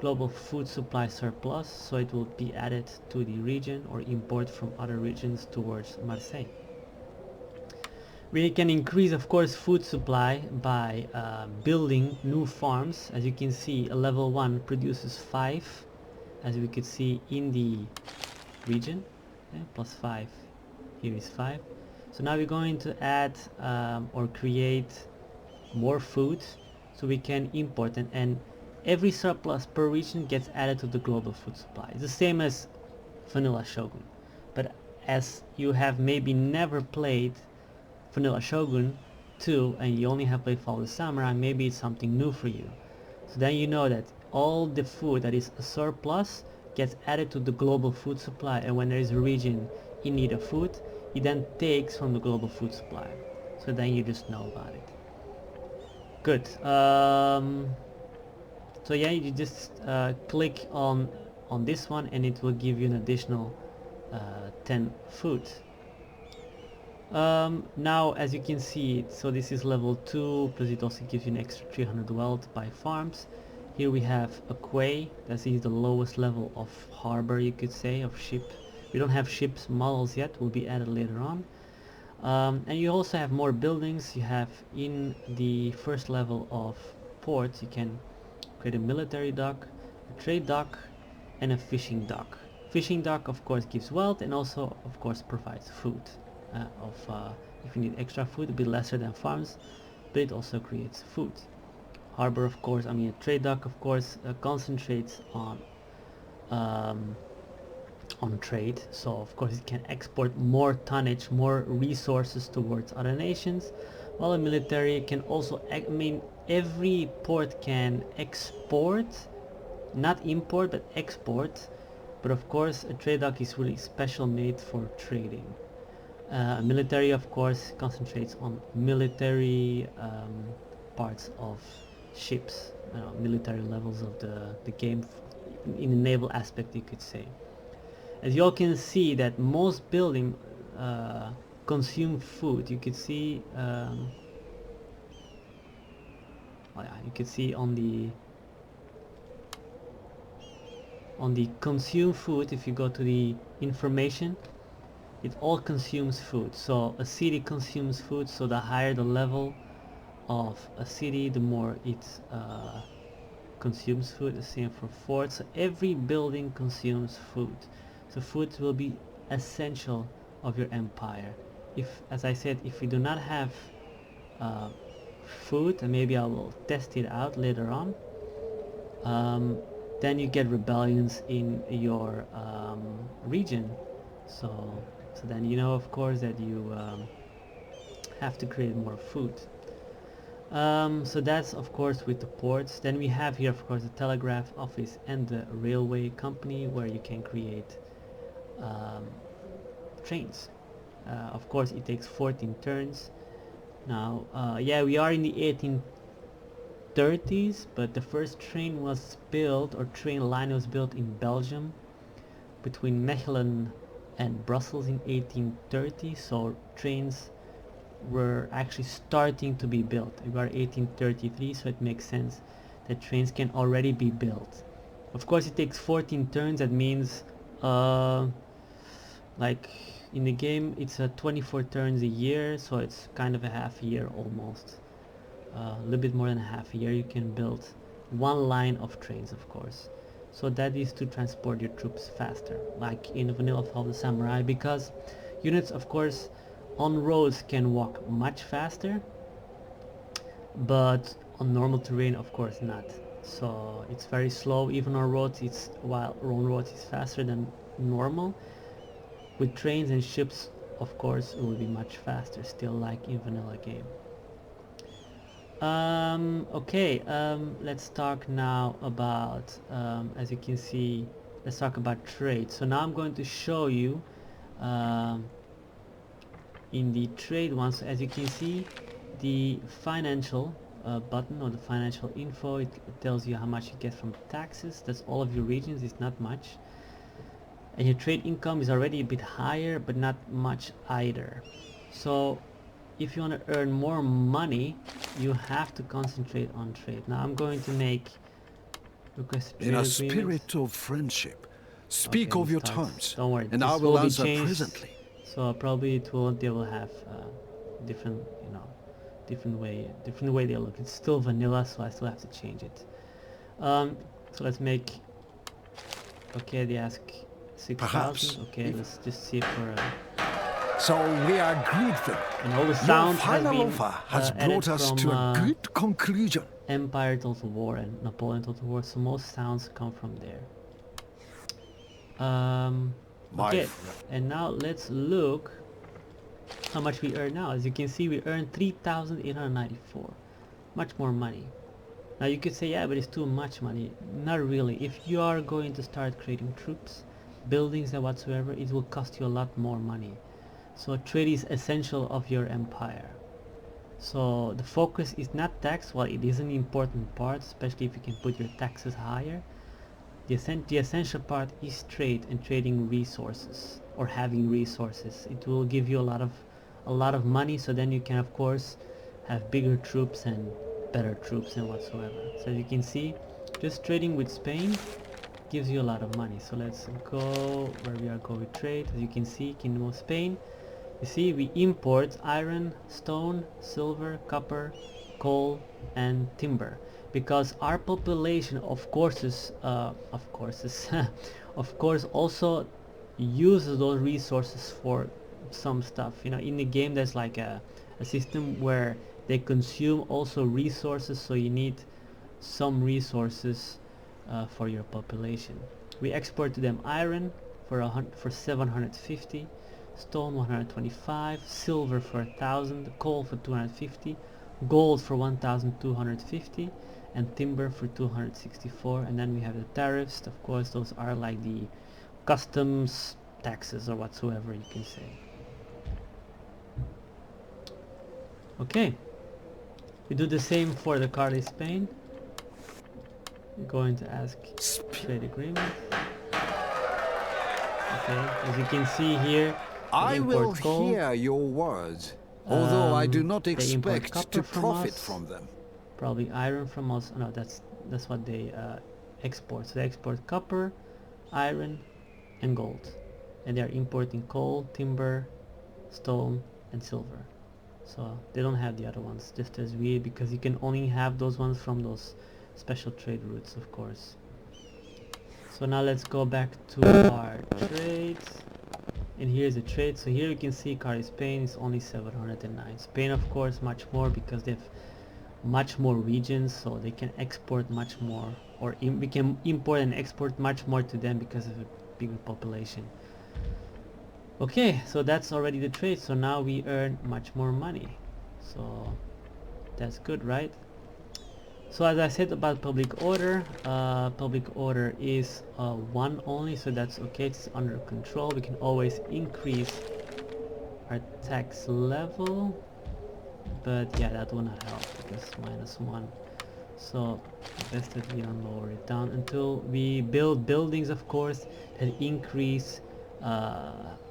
global food supply surplus, so it will be added to the region or import from other regions towards Marseille. We can increase, of course, food supply by building new farms. As you can see, a level 1 produces 5, as we could see in the region. Plus 5, here is 5. So now we're going to add or create more food so we can import, and every surplus per region gets added to the global food supply. It's the same as vanilla Shogun, but as you have maybe never played vanilla Shogun 2 and you only have played Fall of the Samurai, maybe it's something new for you. So then you know that all the food that is a surplus gets added to the global food supply, and when there is a region in need of food, it then takes from the global food supply. So then you just know about it. Good. So yeah, you just click on this one and it will give you an additional 10 food. Now as you can see, so this is level 2, plus it also gives you an extra 300 wealth by farms. Here we have a quay. That is the lowest level of harbor, you could say, of ship. We don't have ships models yet, will be added later on. And you also have more buildings. You have in the first level of ports, you can create a military dock, a trade dock, and a fishing dock. Fishing dock of course gives wealth and also of course provides food. If you need extra food, a bit lesser than farms, but it also creates food. harbor, of course, I mean a trade dock, of course, concentrates on trade, so of course it can export more tonnage, more resources towards other nations, while a military can also, I mean, every port can export, not import but export, but of course a trade dock is really special made for trading. Military, of course, concentrates on military parts of ships, military levels of the game, in the naval aspect, you could say. As you all can see, that most building consume food. You could see, oh yeah, you could see on the consume food. If you go to the information, it all consumes food. So a city consumes food, so the higher the level of a city, the more it consumes food. The same for forts. So every building consumes food, so food will be essential of your empire. If, as I said, if we do not have food, and maybe I will test it out later on, then you get rebellions in your region. So then you know, of course, that you have to create more food. So that's of course with the ports. Then we have here, of course, the telegraph office and the railway company, where you can create trains. Of course, it takes 14 turns. Now, yeah, we are in the 1830s, but the first train was built, or train line was built, in Belgium between Mechelen and Brussels in 1830. So trains were actually starting to be built. We are 1833, so it makes sense that trains can already be built. Of course, it takes 14 turns. That means like in the game it's 24 turns a year, so it's kind of a half a year almost. A little bit more than a half a year you can build one line of trains, of course. So that is to transport your troops faster, like in Vanilla of the Samurai, because units, of course, on roads can walk much faster, but on normal terrain, of course, not. So it's very slow. Even on roads, while on roads it's faster than normal. With trains and ships, of course, it will be much faster, still, like in vanilla game. Okay, let's talk now about, as you can see, let's talk about trade. So now I'm going to show you in the trade one. So as you can see, the financial button, or the financial info, it tells you how much you get from taxes. That's all of your regions. It's not much. And your trade income is already a bit higher, but not much either. So if you want to earn more money, you have to concentrate on trade. Now I'm going to make request trade in a agreements. spirit of friendship, speak of your terms. Don't worry, and I will answer presently. So probably they will have different, different way they look. It's still vanilla, so I still have to change it. So let's make. Okay, they ask 6,000. Okay, let's just see for. So we are grateful. And all the Your sound final offer has brought us to a good conclusion. Empire Total War and Napoleon Total War, so most sounds come from there. Okay, and now let's look how much we earn now. As you can see, we earn 3,894. Much more money. Now you could say, yeah, but it's too much money. Not really. If you are going to start creating troops, buildings and whatsoever, it will cost you a lot more money. So trade is essential of your empire. So the focus is not tax. Well, it is an important part, especially if you can put your taxes higher. The essential part is trade and trading resources, or having resources. It will give you a lot of money, so then you can of course have bigger troops and better troops and whatsoever. So as you can see, just trading with Spain gives you a lot of money. So let's go where we are going with trade. As you can see, Kingdom of Spain. You see, we import iron, stone, silver, copper, coal, and timber, because our population, of course, also uses those resources for some stuff. In the game, there's like a system where they consume also resources. So you need some resources for your population. We export to them iron for 750, stone 125, silver for 1000, coal for 250, gold for 1250, and timber for 264. And then we have the tariffs. Of course, those are like the customs taxes or whatsoever you can say. Okay, we do the same for the Carlist Spain. We're going to ask trade agreement. Okay, as you can see here, I will coal. hear your words, although I do not expect to profit us, from them. Probably iron from us. No, that's what they export. So they export copper, iron, and gold, and they are importing coal, timber, stone, and silver. So they don't have the other ones, just as we, because you can only have those ones from those special trade routes, of course. So now let's go back to our trades, and here's the trade. So here you can see Carlist Spain is only 709. Spain, of course, much more because they have much more regions, so they can export much more, or we can import and export much more to them because of a bigger population. Okay, so that's already the trade. So now we earn much more money, so that's good, right? So as I said about public order is 1 only, so that's okay, it's under control. We can always increase our tax level, but yeah, that will not help because -1. So best that we don't lower it down until we build buildings, of course, that increase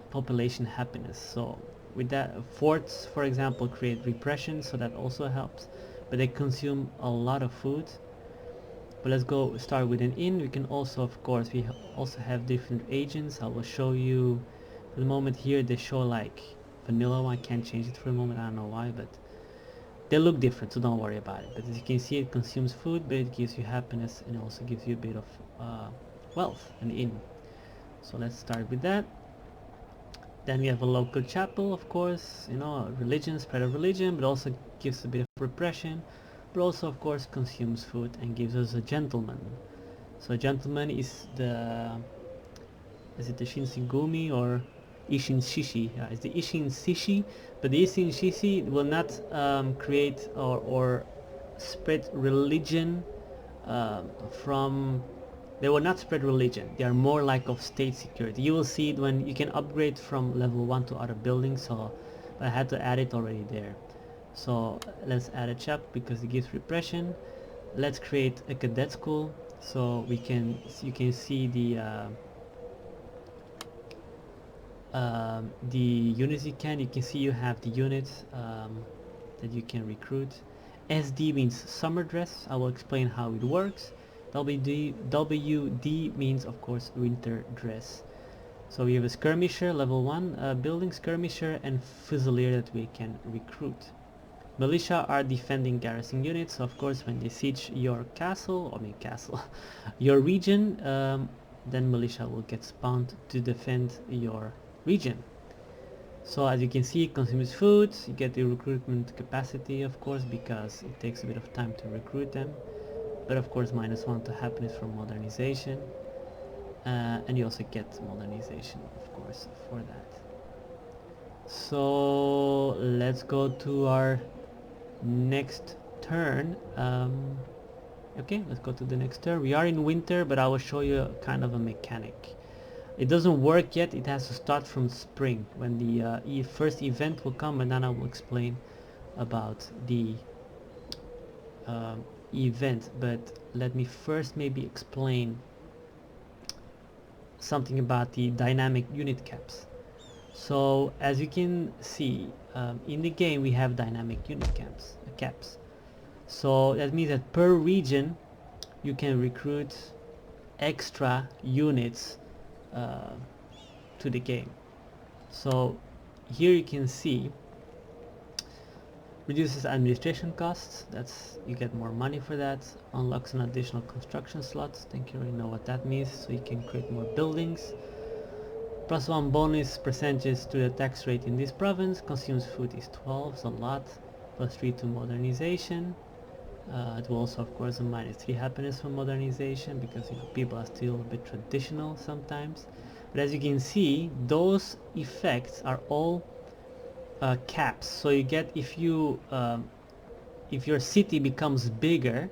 population happiness. So with that, forts, for example, create repression, so that also helps, but they consume a lot of food. But let's go start with an inn. We can also, of course, we also have different agents. I will show you. For the moment here they show like vanilla one. I can't change it for the moment, I don't know why, but they look different, so don't worry about it. But as you can see, it consumes food, but it gives you happiness, and it also gives you a bit of wealth, an inn. So let's start with that. Then we have a local chapel, of course, you know, religion, spread of religion, but also gives a bit of repression, but also, of course, consumes food and gives us a gentleman. So a gentleman is the, is it the Shinsigumi or Ishinshishi? Yeah, it's the Ishinshishi, but the Ishinshishi will not create or spread religion from. They will not spread religion. They are more like of state security. You will see it when you can upgrade from level 1 to other buildings, so I had to add it already there. So let's add a chapter because it gives repression. Let's create a cadet school, so you can see the units you can see you have the units that you can recruit. SD means summer dress. I will explain how it works. WD means, of course, winter dress. So we have a skirmisher, level 1 building skirmisher, and fusilier that we can recruit. Militia are defending garrison units, so of course when they siege your your region, then militia will get spawned to defend your region. So as you can see, it consumes food. You get the recruitment capacity, of course, because it takes a bit of time to recruit them, but of course -1 to happiness from modernization, and you also get modernization, of course, for that. So let's go to our next turn. Okay, let's go to the next turn. We are in winter, but I will show you kind of a mechanic. It doesn't work yet. It has to start from spring when the first event will come, and then I will explain about the event. But let me first maybe explain something about the dynamic unit caps. So as you can see, in the game we have dynamic unit caps. So that means that per region you can recruit extra units to the game. So here you can see reduces administration costs, that's, you get more money for that. Unlocks an additional construction slots, I think you already know what that means, so you can create more buildings. +1 bonus percentages to the tax rate in this province. Consumes food is 12, it's a lot. +3 to modernization. It will also of course a -3 happiness from modernization, because people are still a bit traditional sometimes. But as you can see, those effects are all caps. So you get, if your city becomes bigger,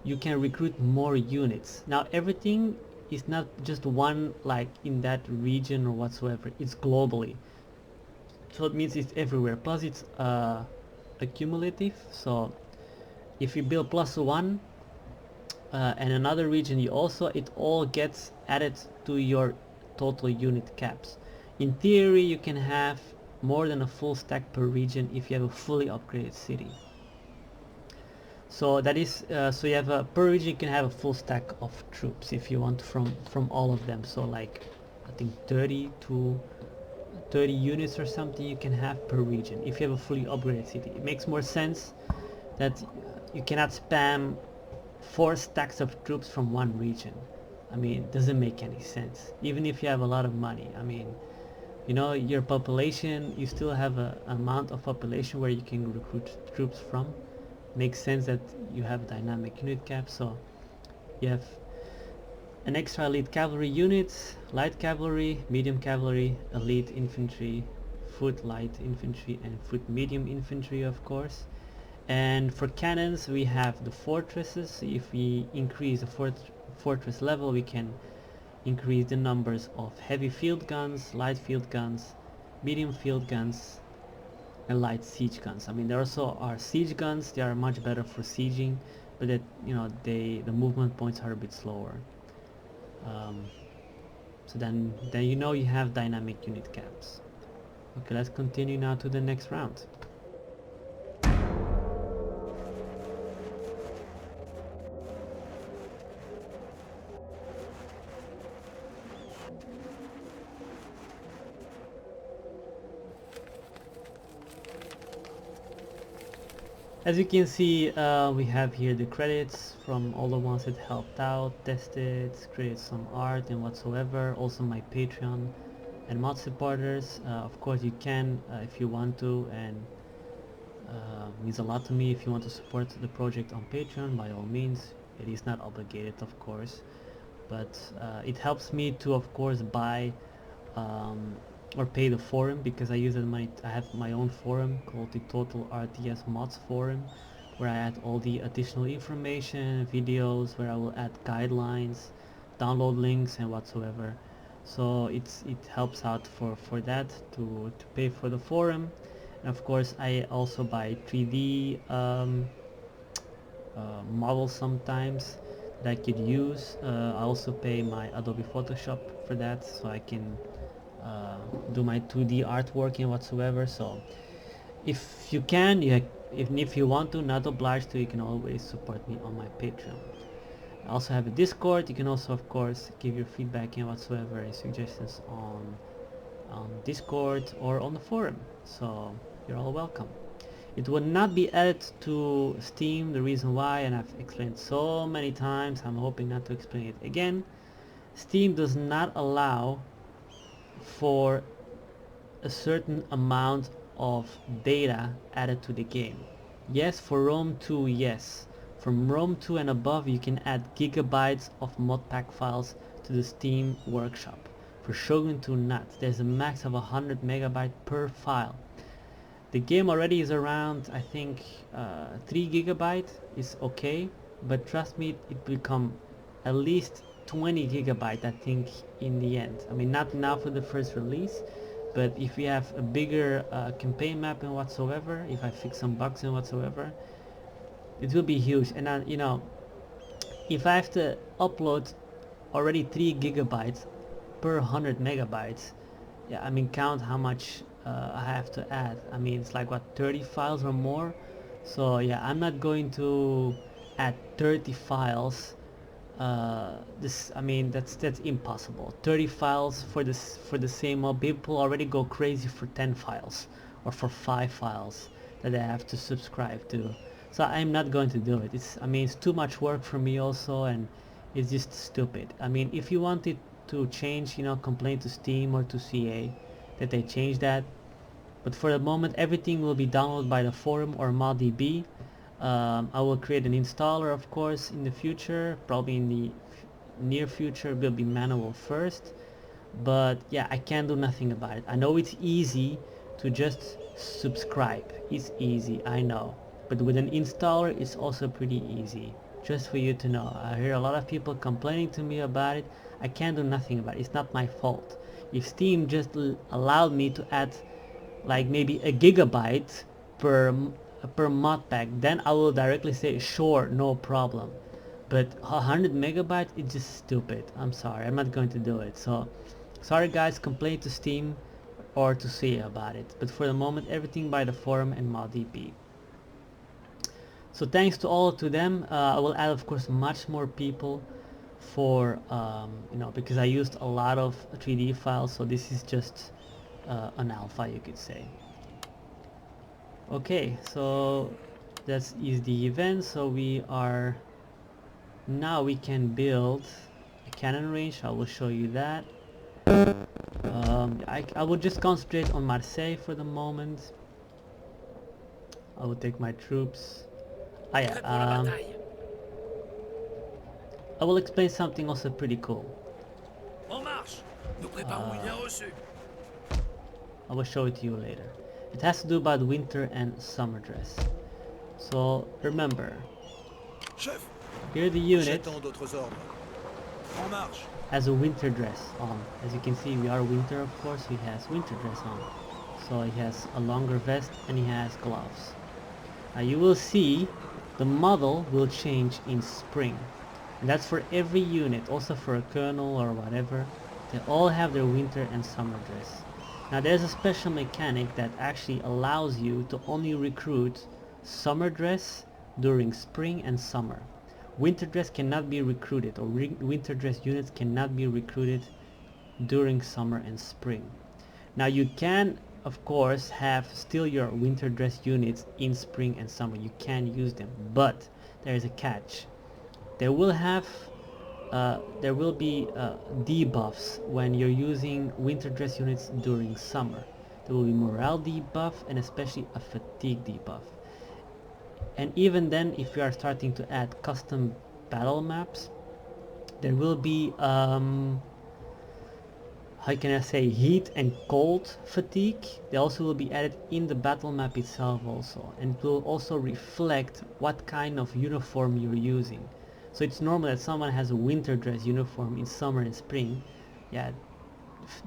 you can recruit more units. Now everything is not just one, like in that region or whatsoever, it's globally, so it means it's everywhere. Plus it's accumulative, so if you build +1 and another region, it all gets added to your total unit caps. In theory you can have more than a full stack per region if you have a fully upgraded city. So that is so you have per region you can have a full stack of troops if you want from all of them. So like I think 30 to 30 units or something you can have per region if you have a fully upgraded city. It makes more sense that you cannot spam 4 stacks of troops from one region. I mean, it doesn't make any sense. Even if you have a lot of money, I mean, your population, you still have an amount of population where you can recruit troops from. Makes sense that you have dynamic unit cap. So you have an extra elite cavalry units, light cavalry, medium cavalry, elite infantry, foot light infantry, and foot medium infantry, of course. And for cannons we have the fortresses. If we increase the fortress level, we can increase the numbers of heavy field guns, light field guns, medium field guns, and light siege guns. I mean, there also are siege guns. They are much better for sieging, but that the movement points are a bit slower. So then you have dynamic unit caps. Okay, let's continue now to the next round. As you can see, we have here the credits from all the ones that helped out, tested, created some art and whatsoever. Also my Patreon and mod supporters. Of course you can if you want to, and means a lot to me. If you want to support the project on Patreon, by all means. It is not obligated, of course, but it helps me to, of course, buy or pay the forum, because I use that money. I have my own forum called the Total RTS Mods Forum, where I add all the additional information, videos, where I will add guidelines, download links and whatsoever. So it helps out for that to pay for the forum. And of course I also buy 3D models sometimes that I could use. I also pay my Adobe Photoshop for that, so I can do my 2D artwork and whatsoever. So if you can, if you want to, not obliged to, you can always support me on my Patreon. I also have a Discord. You can also, of course, give your feedback and whatsoever and suggestions on Discord or on the forum. So you're all welcome. It will not be added to Steam. The reason why, and I've explained so many times, I'm hoping not to explain it again. Steam does not allow for a certain amount of data added to the game. Yes, for Rome 2, yes. From Rome 2 and above you can add gigabytes of modpack files to the Steam workshop. For Shogun 2 not. There's a max of 100 megabyte per file. The game already is around, I think 3 gigabyte is okay, but trust me, it will become at least 20 gigabyte, I think, in the end. I mean, not now for the first release, but if we have a bigger campaign map and whatsoever, if I fix some bugs and whatsoever, it will be huge. And if I have to upload already 3 gigabytes per 100 megabytes, yeah, I mean, count how much I have to add. I mean, it's like what, 30 files or more. So yeah, I'm not going to add 30 files. I mean, that's impossible. 30 files for the same mob. People already go crazy for 10 files or for 5 files that I have to subscribe to. So I'm not going to do it. It's too much work for me also, and it's just stupid. I mean, if you wanted to change, complain to Steam or to CA that they change that. But for the moment, everything will be downloaded by the forum or ModDB. I will create an installer, of course, in the future. Probably in the near future will be manual first, but yeah, I can't do nothing about it. I know it's easy to just subscribe. It's easy, I know, but with an installer it's also pretty easy. Just for you to know, I hear a lot of people complaining to me about it. I can't do nothing about it. It's not my fault. If Steam just allowed me to add like maybe a gigabyte per mod pack, then I will directly say sure, no problem. But 100 megabytes, it's just stupid. I'm sorry, I'm not going to do it. So sorry guys, complain to Steam or to see about it, but for the moment everything by the forum and ModDB. So thanks to all to them. I will add of course much more people for you know, because I used a lot of 3D files, so this is just an alpha, you could say. Okay, so that is the event. So we are now, we can build a cannon range. I will show you that. I will just concentrate on Marseille for the moment. I will take my troops. I will explain something also pretty cool. I will show it to you later. It has to do about winter and summer dress. So remember, here the unit has a winter dress on. As you can see, we are winter, of course. He has winter dress on. So he has a longer vest and he has gloves. Now you will see the model will change in spring. And that's for every unit, also for a colonel or whatever. They all have their winter and summer dress. Now there's a special mechanic that actually allows you to only recruit summer dress during spring and summer. Winter dress cannot be recruited, or winter dress units cannot be recruited during summer and spring. Now you can of course have still your winter dress units in spring and summer. You can use them, but there is a catch. There will be debuffs when you're using winter dress units during summer. There will be morale debuff and especially a fatigue debuff. And even then, if you are starting to add custom battle maps, there will be how can I say, heat and cold fatigue. They also will be added in the battle map itself also, and it will also reflect what kind of uniform you're using. So it's normal that someone has a winter dress uniform in summer and spring. Yeah,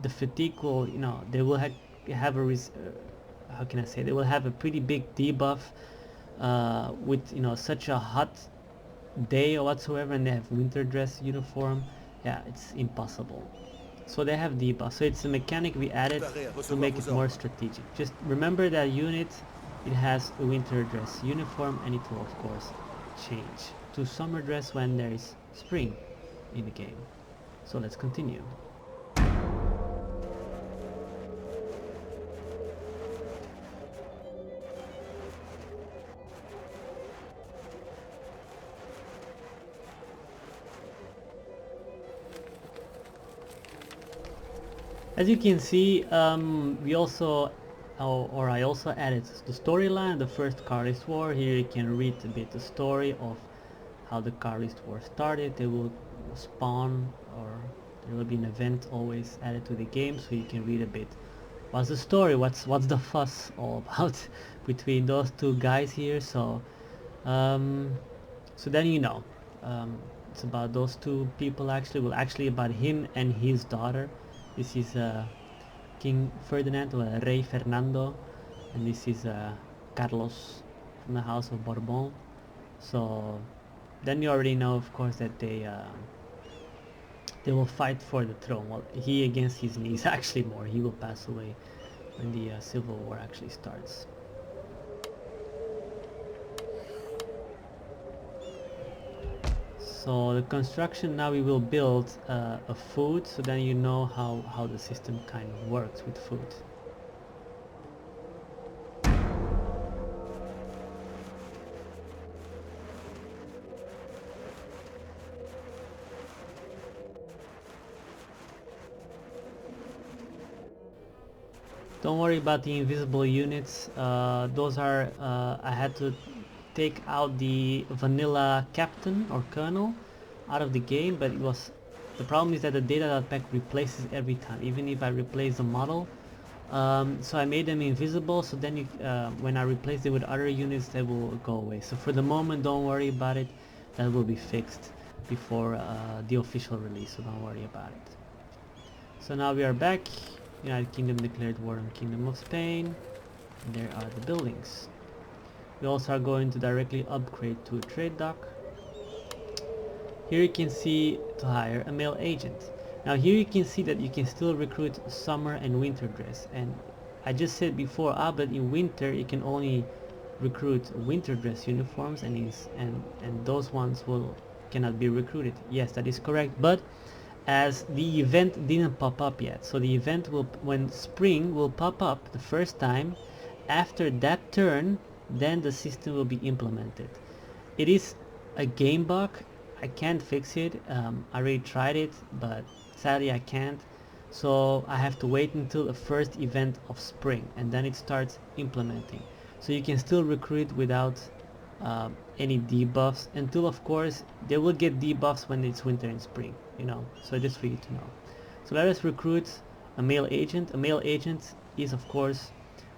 the fatigue will, you know, they will have a how can I say, they will have a pretty big debuff with, you know, such a hot day or whatsoever, and they have winter dress uniform. Yeah, it's impossible. So they have debuff. So it's a mechanic we added to make it more strategic. Just remember that unit, it has a winter dress uniform, and it will of course change to summer dress when there is spring in the game. So let's continue. As you can see, we also, or I also added the storyline, the first Carlist War. Here you can read a bit the story of how the Carlist War started. They will spawn, or there will be an event always added to the game, so you can read a bit. What's the story? What's the fuss all about between those two guys here? So, so then you know, it's about those two people actually. Well, actually about him and his daughter. This is King Ferdinand, or Rey Fernando, and this is Carlos from the House of Bourbon. So then you already know, of course, that they will fight for the throne. Well, he against his niece, actually more. He will pass away when the Civil War actually starts. So the construction, now we will build a food, so then you know how the system kind of works with food. Don't worry about the invisible units. Those are I had to take out the vanilla captain or colonel out of the game, but the problem is that the data pack replaces every time, even if I replace the model. So I made them invisible, so then when I replace it with other units, they will go away. So for the moment, don't worry about it. That will be fixed before the official release, so don't worry about it. So now we are back. United Kingdom declared war on Kingdom of Spain. There are the buildings. We also are going to directly upgrade to a trade dock. Here you can see to hire a male agent. Now here you can see that you can still recruit summer and winter dress, and I just said before, but in winter you can only recruit winter dress uniforms, and those ones cannot be recruited. Yes, that is correct, but as the event didn't pop up yet, so the event will, when spring will pop up the first time, after that turn, then the system will be implemented. It is a game bug. I can't fix it. I already tried it, but sadly I can't. So I have to wait until the first event of spring, and then it starts implementing. So you can still recruit without any debuffs until, of course, they will get debuffs when it's winter and spring, you know. So just for you to know. So let us recruit a male agent. A male agent is, of course,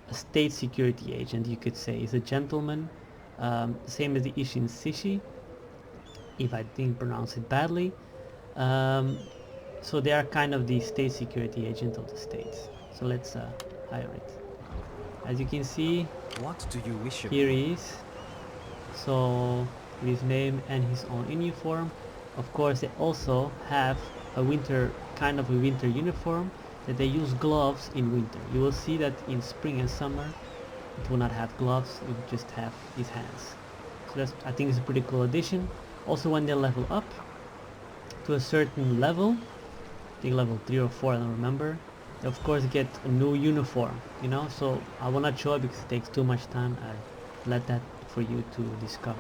a state security agent, you could say. He's a gentleman, same as the Ishin Sishi, if I didn't pronounce it badly. So they are kind of the state security agent of the states. So let's hire it. As you can see, what do you wish of here he is. So his name and his own uniform. Of course, they also have a winter, kind of a winter uniform, that they use gloves in winter. You will see that in spring and summer it will not have gloves, it will just have his hands. So that's, I think it's a pretty cool addition. Also, when they level up to a certain level, I think level 3 or 4, I don't remember, they of course get a new uniform, you know. So I will not show it because it takes too much time. I let that for you to discover.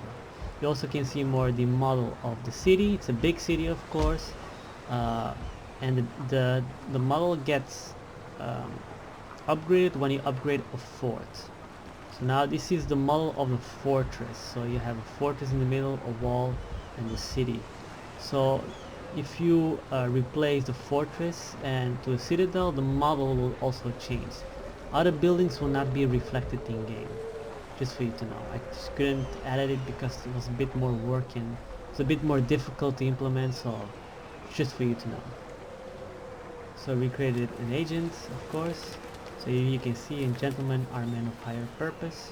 You also can see more the model of the city. It's a big city, of course, and the model gets upgraded when you upgrade a fort. So now this is the model of the fortress. So you have a fortress in the middle, a wall, and the city. So if you replace the fortress and to a citadel, the model will also change. Other buildings will not be reflected in game, just for you to know. I just couldn't edit it because it was a bit more work and it's a bit more difficult to implement, so just for you to know. So we created an agent, of course. So you can see in gentlemen are men of higher purpose.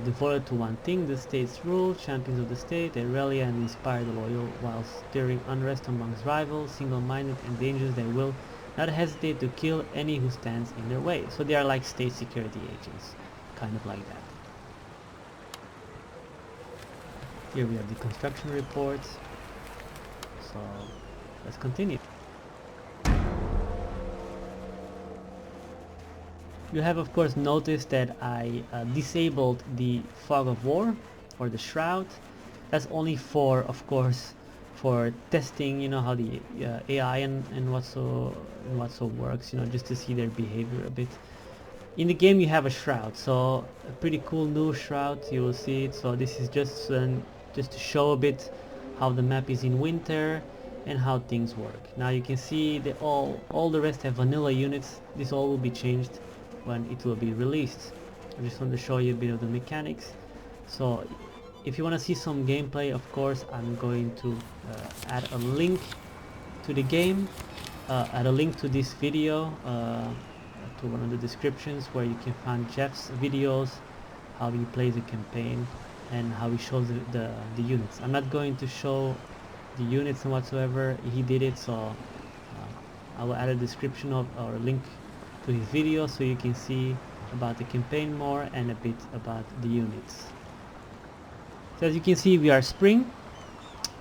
Devoted to one thing, the state's rule, champions of the state, they rally and inspire the loyal while stirring unrest amongst rivals, single-minded and dangerous. They will not hesitate to kill any who stands in their way. So they are like state security agents, kind of like that. Here we have the construction reports. So let's continue. You have of course noticed that I disabled the fog of war or the shroud. That's only for, of course, for testing, you know, how the AI and what so works, you know, just to see their behavior a bit. In the game you have a shroud, so a pretty cool new shroud, you will see it. So this is just to show a bit how the map is in winter and how things work. Now you can see that all the rest have vanilla units. This all will be changed when it will be released. I just want to show you a bit of the mechanics. So if you want to see some gameplay, of course I'm going to add a link to the game, add a link to this video to one of the descriptions, where you can find Jeff's videos, how he plays the campaign and how he shows the units. I'm not going to show the units and whatsoever, he did it, so I will add a description of or a link to his video so you can see about the campaign more and a bit about the units. So as you can see, we are spring.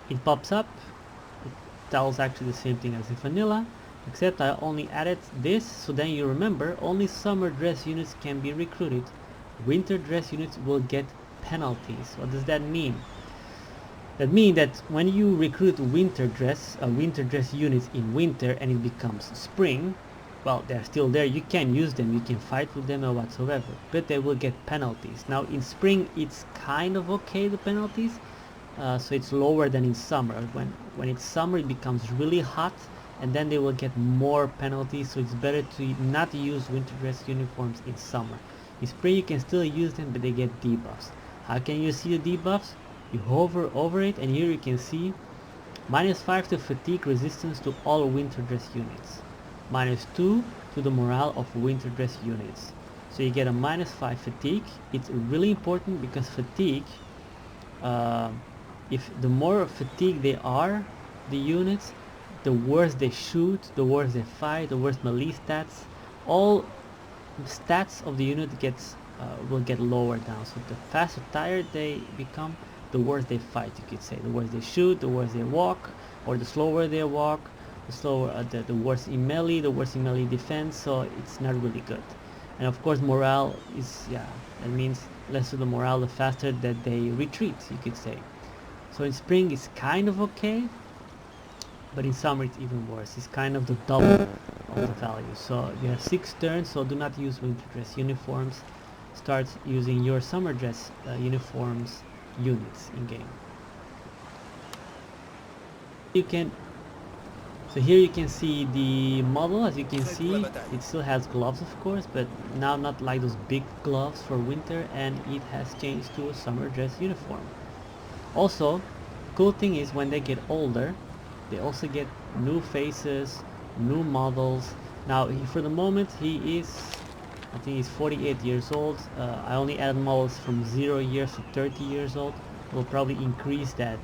It pops up. It tells actually the same thing as the vanilla, except I only added this, so then you remember only summer dress units can be recruited. Winter dress units will get penalties. What does that mean? That means that when you recruit winter dress units in winter and it becomes spring, well, they're still there. You can use them, you can fight with them or whatsoever, but they will get penalties. Now in spring it's kind of okay, the penalties, so it's lower than in summer. When it's summer it becomes really hot, and then they will get more penalties, so it's better to not use winter dress uniforms in summer. In spring you can still use them, but they get debuffs. How can you see the debuffs? You hover over it, and here you can see -5 to fatigue resistance to all winter dress units, -2 to the morale of winter dress units. So you get a -5 fatigue. It's really important because fatigue, if the more fatigued they are, the units, the worse they shoot, the worse they fight, the worse melee stats. All stats of the unit will get lower down. So the faster tired they become, the worse they fight, you could say. The worse they shoot, the worse they walk, or the slower they walk, the slower, the worse in melee, the worse in melee defense. So it's not really good. And of course morale is, yeah, that means less of the morale, the faster that they retreat, you could say. So in spring it's kind of okay, but in summer it's even worse. It's kind of the double of the value. So you have 6 turns, so do not use winter dress uniforms. Start using your summer dress uniforms units in game. So here you can see the model. As you can see, it still has gloves of course, but now not like those big gloves for winter, and it has changed to a summer dress uniform. Also, the cool thing is when they get older, they also get new faces, new models. Now for the moment he is, I think he's 48 years old. I only added models from 0 years to 30 years old. We'll probably increase that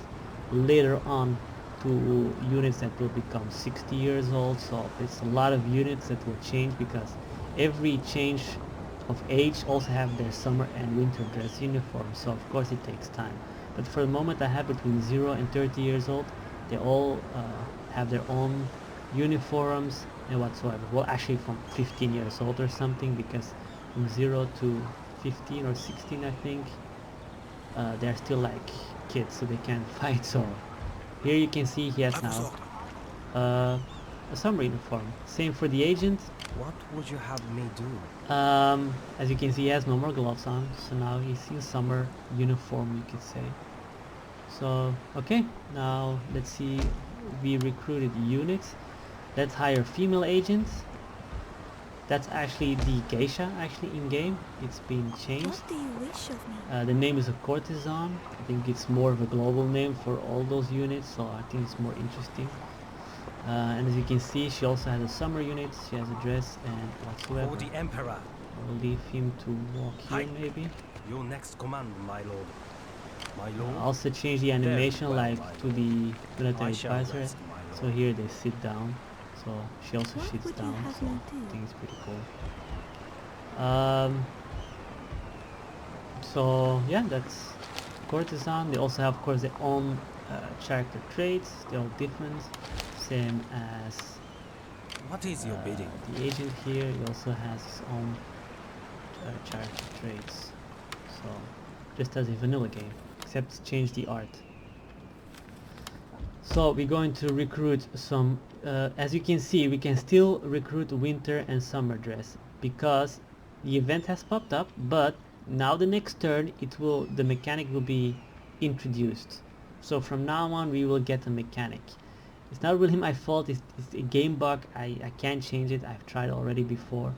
later on to units that will become 60 years old. So it's a lot of units that will change, because every change of age also have their summer and winter dress uniform. So of course it takes time. But for the moment I have between 0 and 30 years old. They all have their own uniforms and whatsoever. Well, actually from 15 years old or something, because from 0 to 15 or 16 I think, they're still like kids, so they can't fight. So here you can see he has now a summer uniform. Same for the agent. What would you have me do? As you can see, he has no more gloves on, so now he's in summer uniform, you could say. So okay, now let's see, we recruited units. Let's hire female agents. That's actually the geisha actually in game. It's been changed. What do you wish of me? The name is a courtesan. I think it's more of a global name for all those units, so I think it's more interesting. And as you can see, she also has a summer unit. She has a dress and whatsoever. For the Emperor. I'll leave him to walk here maybe. Your next command, my lord. My lord. Also change the animation like to the military advisor. So here they sit down. So she also sits down. So I think it's pretty cool. So yeah, that's courtesan. They also have of course their own character traits. They're all different. Same as what is your bidding? The agent here, he also has his own character traits. So just as a vanilla game, except change the art. So we're going to recruit some, as you can see, we can still recruit winter and summer dress because the event has popped up, but now the next turn the mechanic will be introduced. So from now on we will get a mechanic. It's not really my fault, it's a game bug. I can't change it. I've tried already before.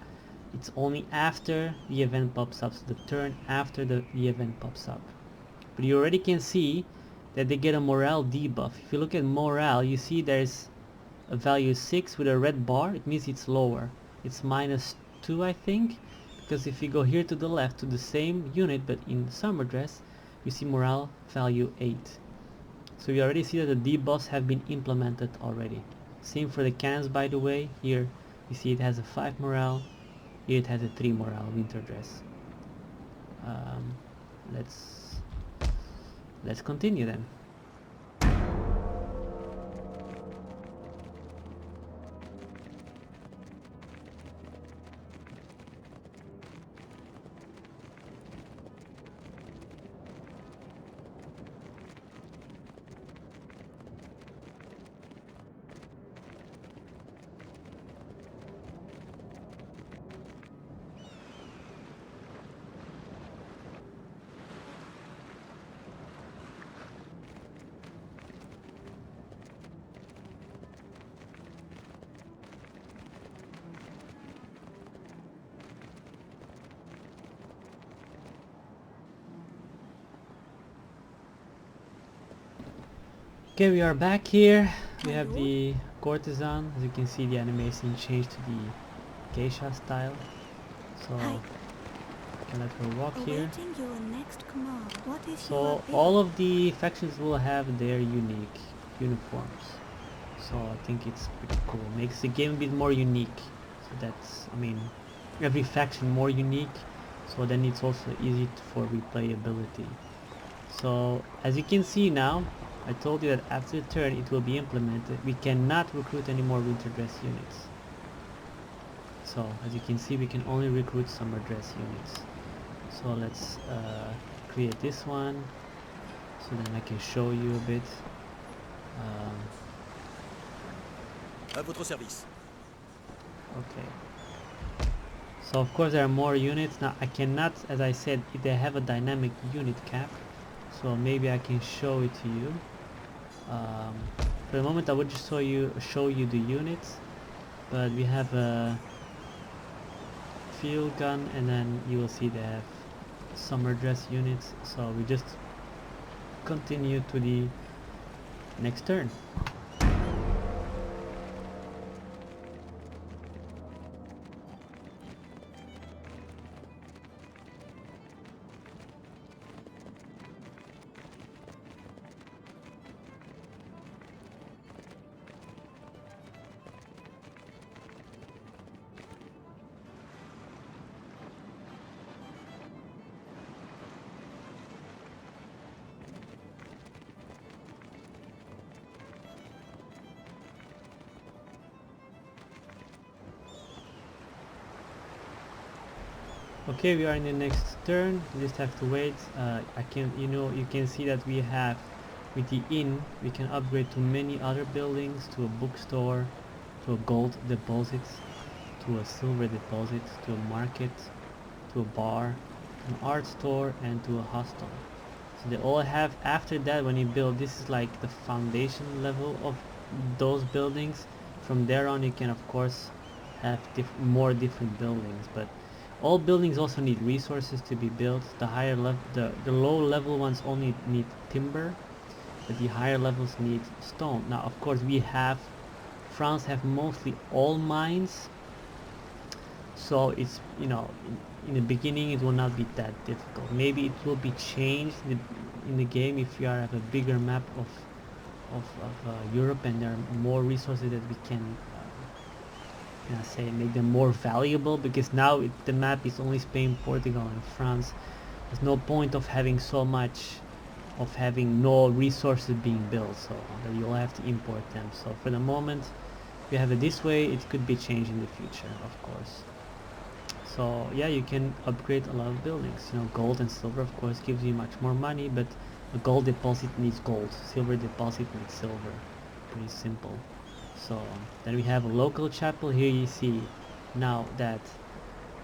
It's only after the event pops up, so the turn after the event pops up. But you already can see that they get a morale debuff. If you look at morale, you see there's a value 6 with a red bar. It means it's lower. It's -2 I think, because if you go here to the left to the same unit but in summer dress, you see morale value 8. So you already see that the debuffs have been implemented already. Same for the cannons, by the way. Here you see it has a 5 morale. Here it has a 3 morale winter dress. Let's continue then. Okay, we are back here. We have the courtesan. As you can see, the animation changed to the geisha style. So I can let her walk here. So all of the factions will have their unique uniforms. So I think it's pretty cool. Makes the game a bit more unique. So that's, I mean, every faction more unique. So then it's also easy for replayability. So as you can see now, I told you that after the turn it will be implemented. We cannot recruit any more winter dress units. So as you can see, we can only recruit summer dress units. So let's create this one, so then I can show you a bit. À votre service. Okay. So of course there are more units. Now I cannot, as I said, they have a dynamic unit cap. So maybe I can show it to you. For the moment I would just show you the units, but we have a field gun, and then you will see they have summer dress units. So we just continue to the next turn. Okay, we are in the next turn. You just have to wait. You can see that we have, with the inn, we can upgrade to many other buildings, to a bookstore, to a gold deposit, to a silver deposit, to a market, to a bar, to an art store, and to a hostel. So they all have, after that, when you build, this is like the foundation level of those buildings. From there on you can of course have more different buildings, but all buildings also need resources to be built. The higher level, the low level ones only need timber, but the higher levels need stone. Now of course France have mostly all mines, so it's, you know, in the beginning it will not be that difficult. Maybe it will be changed in the game if you have a bigger map of Europe and there are more resources that we can say make them more valuable, because now the map is only Spain, Portugal and France. There's no point of having so much, of having no resources being built, so that you'll have to import them. So for the moment we have it this way. It could be changed in the future, of course. So yeah, you can upgrade a lot of buildings. You know, gold and silver of course gives you much more money, but a gold deposit needs gold, silver deposit needs silver. Pretty simple. So then we have a local chapel. Here you see now that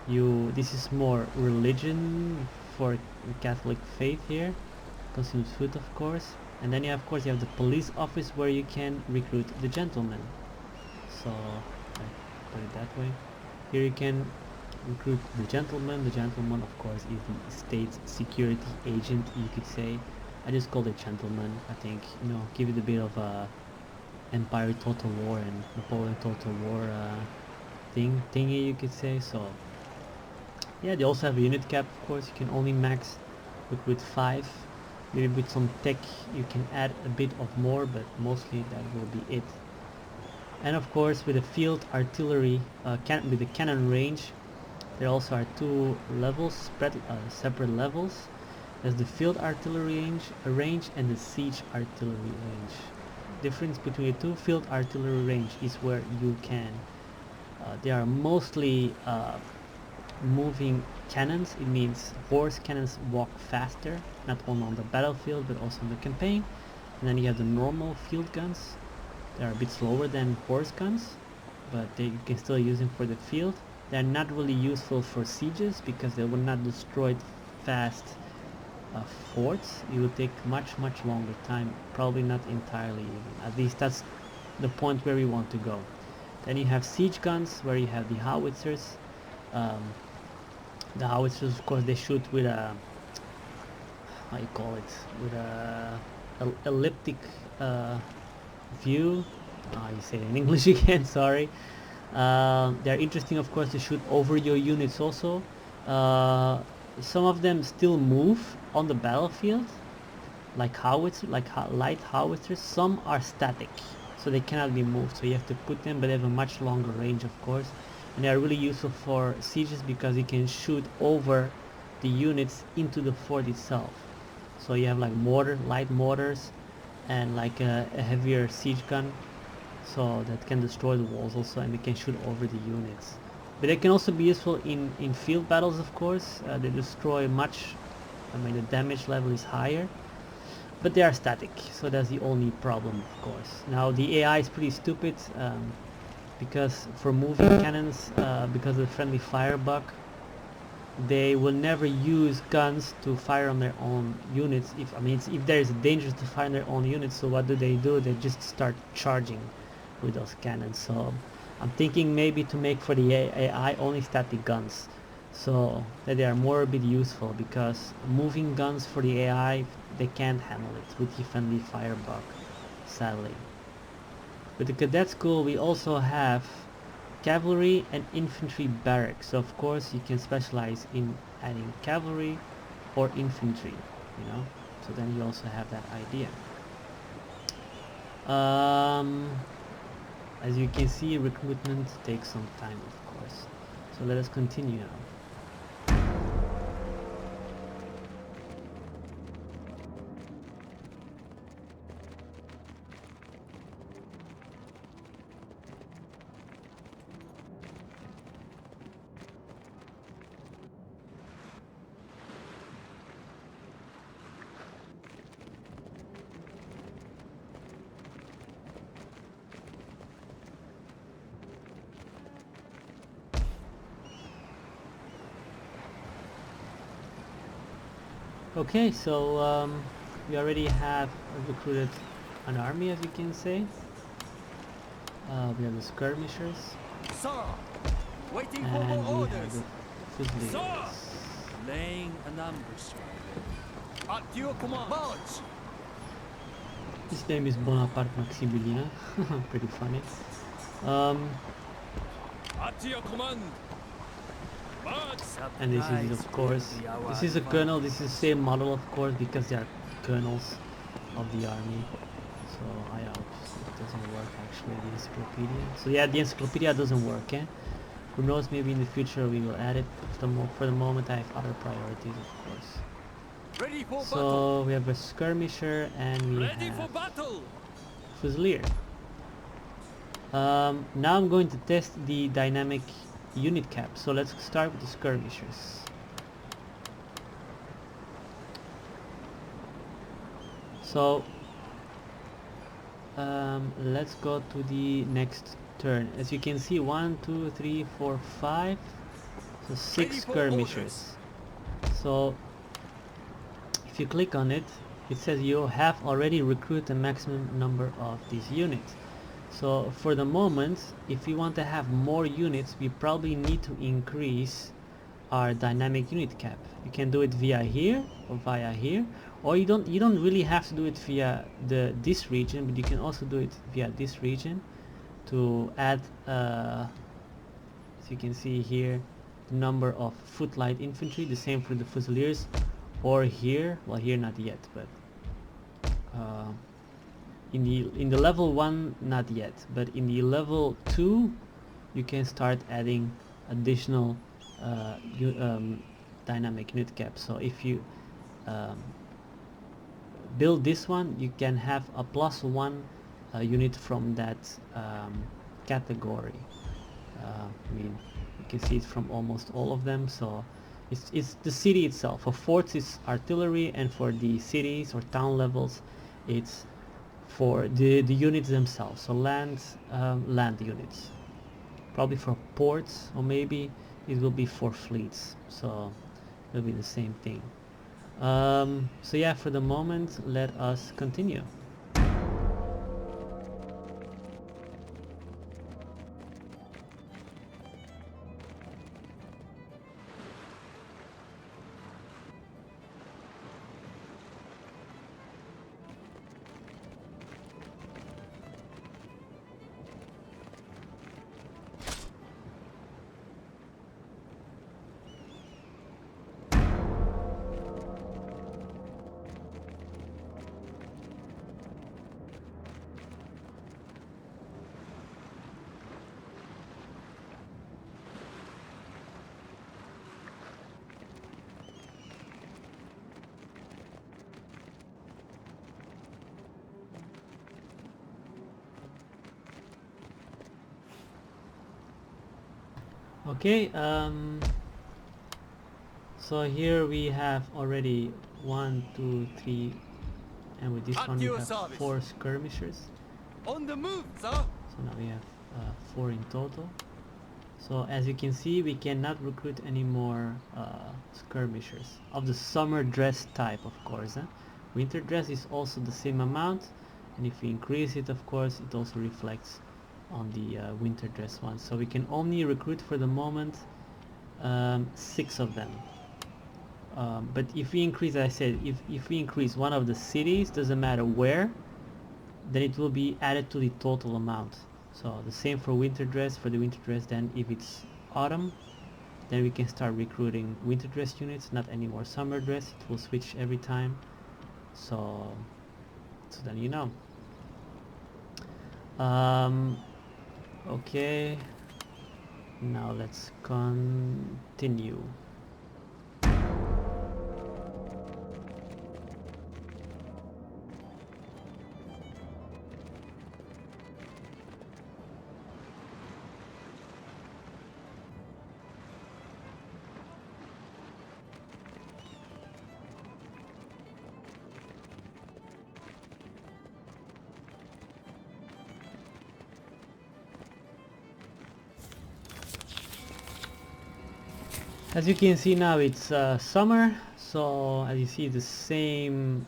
this is more religion for the Catholic faith here. Consumes food of course. And then you of course you have the police office where you can recruit the gentlemen. So I put it that way. Here you can recruit the gentleman. The gentleman of course is the state security agent, you could say. I just call it gentleman. I think, you know, give it a bit of a Empire Total War and Napoleon Total War thingy, you could say. So yeah, they also have a unit cap, of course. You can only max with 5. Maybe with some tech you can add a bit of more, but mostly that will be it. And of course with the field artillery, with the cannon range, there also are 2 levels, separate levels. There's the field artillery range and the siege artillery range. Difference between the two: field artillery range is where you can they are mostly moving cannons. It means horse cannons walk faster, not only on the battlefield but also in the campaign. And then you have the normal field guns. They are a bit slower than horse guns, but you can still use them for the field. They're not really useful for sieges because they will not destroy fast forts. It will take much longer time, probably not entirely even. At least that's the point where we want to go. Then you have siege guns where you have the howitzers. The howitzers of course they shoot with a, how you call it, with a elliptic view. You say it in English again, sorry. They're interesting, of course, to shoot over your units also. Some of them still move on the battlefield, like howitzers, light howitzers. Some are static, so they cannot be moved, so you have to put them, but they have a much longer range, of course. And they are really useful for sieges because you can shoot over the units into the fort itself. So you have like light mortars, and like a heavier siege gun, so that can destroy the walls also, and they can shoot over the units. But they can also be useful in field battles, of course. They destroy much, the damage level is higher, but they are static, so that's the only problem, of course. Now the AI is pretty stupid, because for moving cannons, because of the friendly fire bug, they will never use guns to fire on their own units. If there is a danger to fire on their own units, so what do? They just start charging with those cannons. So I'm thinking maybe to make for the AI only static guns, so that they are more a bit useful, because moving guns for the AI, they can't handle it with the friendly fire bug, sadly. With the cadet school we also have cavalry and infantry barracks, so of course you can specialize in adding cavalry or infantry, so then you also have that idea. As you can see, recruitment takes some time, of course, so let us continue now. Okay, so we already have recruited an army, as you can say. We have the Skirmishers. Sir, waiting for And more we have orders. the Fusiliers. Laying an ambush. At your command. March. His name is Bonaparte Maximilien. Pretty funny. At your command. And this is, of course, this is a colonel. This is the same model, of course, because they are colonels of the army. So I hope it doesn't work actually, the encyclopedia. So yeah, the encyclopedia doesn't work, eh? Who knows, maybe in the future we will add it. For the moment I have other priorities, of course. Ready for So battle. we have a skirmisher and we Ready for have battle. Fusilier. Now I'm going to test the dynamic unit cap. So let's start with the skirmishers. So let's go to the next turn. As you can see, 1, 2, 3, 4, 5. So 6 skirmishers. So if you click on it, it says you have already recruited a maximum number of these units. So for the moment, if we want to have more units, we probably need to increase our dynamic unit cap. You can do it via here or via here, or you don't really have to do it via this region, but you can also do it via this region to add, as you can see here, the number of footlight infantry. The same for the fusiliers, or here, well here not yet, but in the level 1 not yet, but in the level 2 you can start adding additional dynamic unit cap. So if you build this one, you can have a +1 unit from that category. I mean, you can see it from almost all of them. So it's the city itself. For forts it's artillery, and for the cities or town levels it's for the units themselves. So land units. Probably for ports, or maybe it will be for fleets. So it will be the same thing. So yeah, for the moment let us continue. Okay, so here we have already 1, 2, 3, and with this one we have 4 skirmishers. On the move, sir. So now we have 4 in total. So as you can see, we cannot recruit any more skirmishers of the summer dress type, of course. Winter dress is also the same amount, and if we increase it, of course, it also reflects on the winter dress one. So we can only recruit for the moment 6 of them. But if we increase, as I said, if we increase one of the cities, doesn't matter where, then it will be added to the total amount. So the same for winter dress. For the winter dress, then if it's autumn, then we can start recruiting winter dress units, not anymore summer dress. It will switch every time. So then you know. Okay, now let's continue. As you can see now, it's summer, so as you see, the same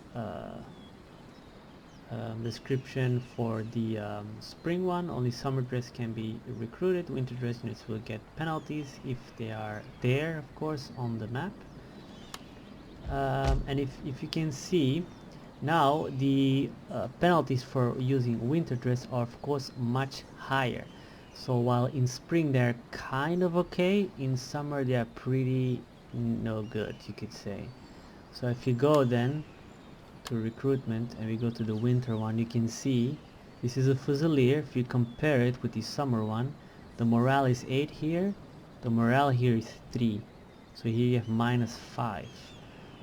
description for the spring one. Only summer dress can be recruited. Winter dress units will get penalties if they are there, of course, on the map. And if you can see now, the penalties for using winter dress are of course much higher. So while in spring they're kind of okay, in summer they are pretty no good, you could say. So if you go then to recruitment and we go to the winter one, you can see this is a Fusilier. If you compare it with the summer one, the morale is 8 here, the morale here is 3. So here you have -5.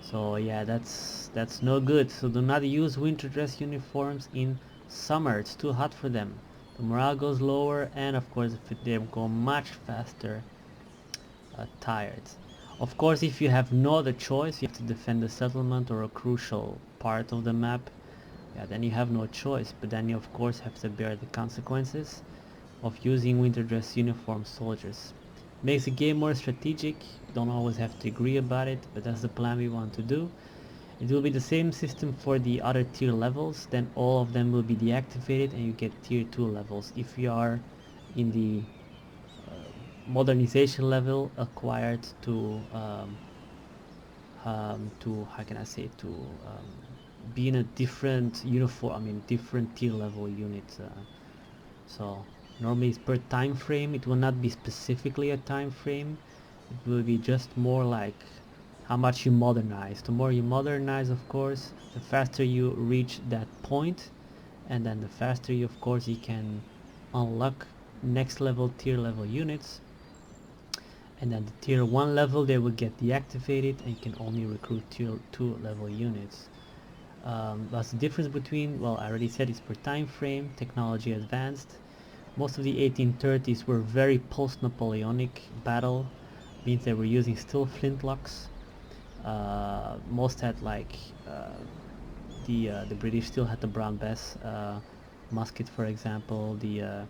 So yeah, that's no good. So do not use winter dress uniforms in summer, it's too hot for them. The morale goes lower, and of course they go much faster tired. Of course, if you have no other choice, you have to defend the settlement or a crucial part of the map, yeah, then you have no choice, but then you of course have to bear the consequences of using winter dress uniform soldiers. Makes the game more strategic. Don't always have to agree about it, but that's the plan we want to do. It will be the same system for the other tier levels, then all of them will be deactivated and you get tier 2 levels. If you are in the modernization level acquired to how can I say, to be in a different uniform, I mean different tier level unit. So normally it's per time frame. It will not be specifically a time frame. It will be just more like how much you modernize. The more you modernize, of course, the faster you reach that point, and then the faster you, of course, you can unlock next level tier level units, and then the tier 1 level they will get deactivated and you can only recruit tier 2 level units. That's the difference between, well, I already said it's per time frame. Technology advanced. Most of the 1830s were very post-Napoleonic battle, means they were using still flintlocks. Most had like the British still had the Brown Bess musket, for example. The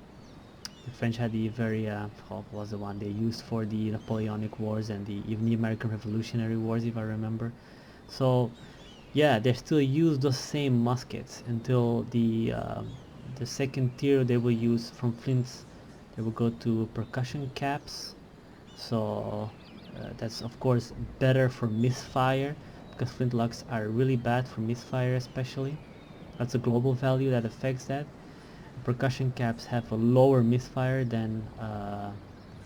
French had the very what was the one they used for the Napoleonic Wars and even the American Revolutionary Wars, if I remember. So yeah, they still use those same muskets until the second tier. They will use from flints. They will go to percussion caps. So that's of course better for misfire, because flintlocks are really bad for misfire, especially. That's a global value that affects that. Percussion caps have a lower misfire than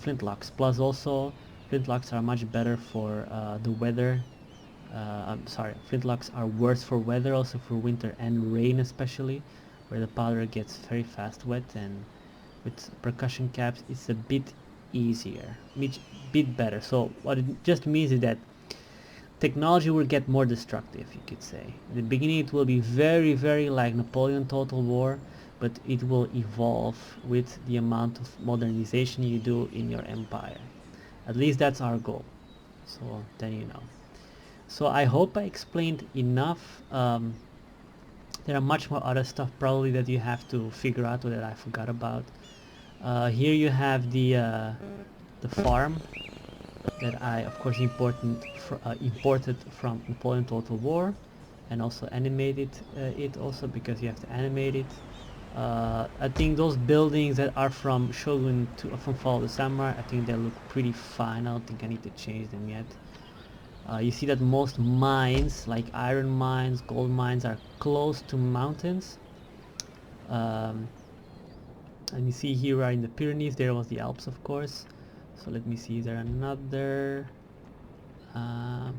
flintlocks. Plus also flintlocks are much better for the weather. I'm sorry, flintlocks are worse for weather, also for winter and rain especially, where the powder gets very fast wet, and with percussion caps it's a bit easier, bit better. So what it just means is that technology will get more destructive, you could say. In the beginning it will be very, very like Napoleon Total War, but it will evolve with the amount of modernization you do in your empire. At least that's our goal. So then you know. So I hope I explained enough. There are much more other stuff probably that you have to figure out or that I forgot about. Here you have the farm that I of course imported from Napoleon Total War, and also animated it also because you have to animate it. I think those buildings that are from Shogun from Fall of the Samurai, I think they look pretty fine. I don't think I need to change them yet. You see that most mines, like iron mines, gold mines, are close to mountains. And you see here we are in the Pyrenees. There was the Alps, of course. So let me see, is there another?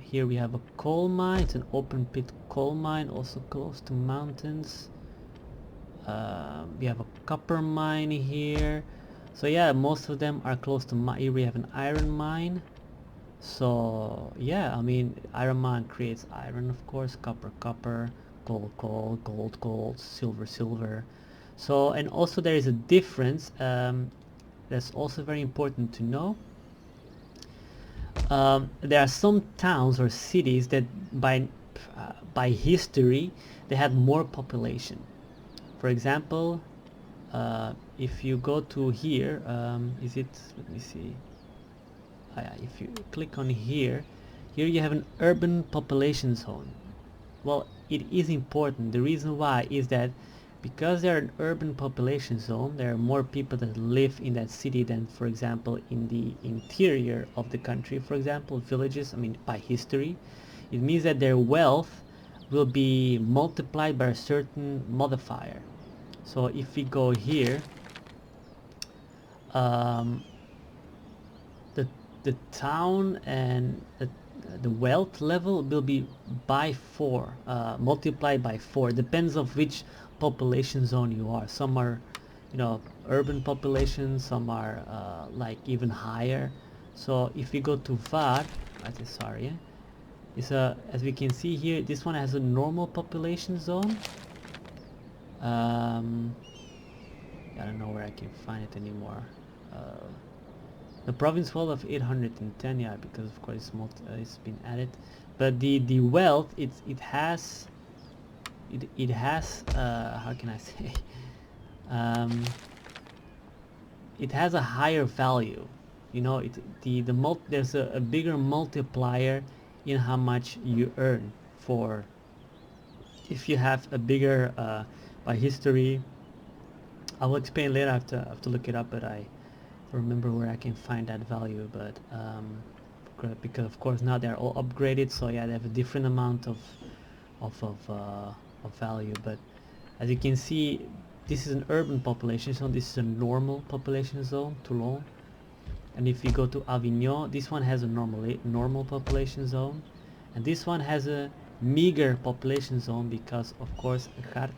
Here we have a coal mine. It's an open pit coal mine, also close to mountains. We have a copper mine here. So yeah, most of them are close to here we have an iron mine. So yeah, I mean, iron mine creates iron, of course, copper, gold, gold, silver. So, and also there is a difference that's also very important to know. There are some towns or cities that by history they had more population. For example, if you go to here, let me see. If you click on here you have an urban population zone. Well, it is important. The reason why is that because they're an urban population zone, there are more people that live in that city than, for example, in the interior of the country. For example, villages, I mean, by history, it means that their wealth will be multiplied by a certain modifier. So if we go here, the town and the wealth level will be by 4, multiplied by 4. Depends of which population zone you are. Some are, you know, urban population, some are like even higher. So if we go to VAR, it's as we can see here, this one has a normal population zone. I don't know where I can find it anymore. The province wall of 810, yeah, because of course it's been added. But the wealth, it has how can I say, it has a higher value. You know, there's a bigger multiplier in how much you earn for if you have a bigger by history. I will explain later. I have to look it up, but I remember where I can find that value. But because of course now they're all upgraded, so yeah, they have a different amount of value. But as you can see, this is an urban population zone. This is a normal population zone, Toulon. And if you go to Avignon, this one has a normal population zone, and this one has a meager population zone because of course Gard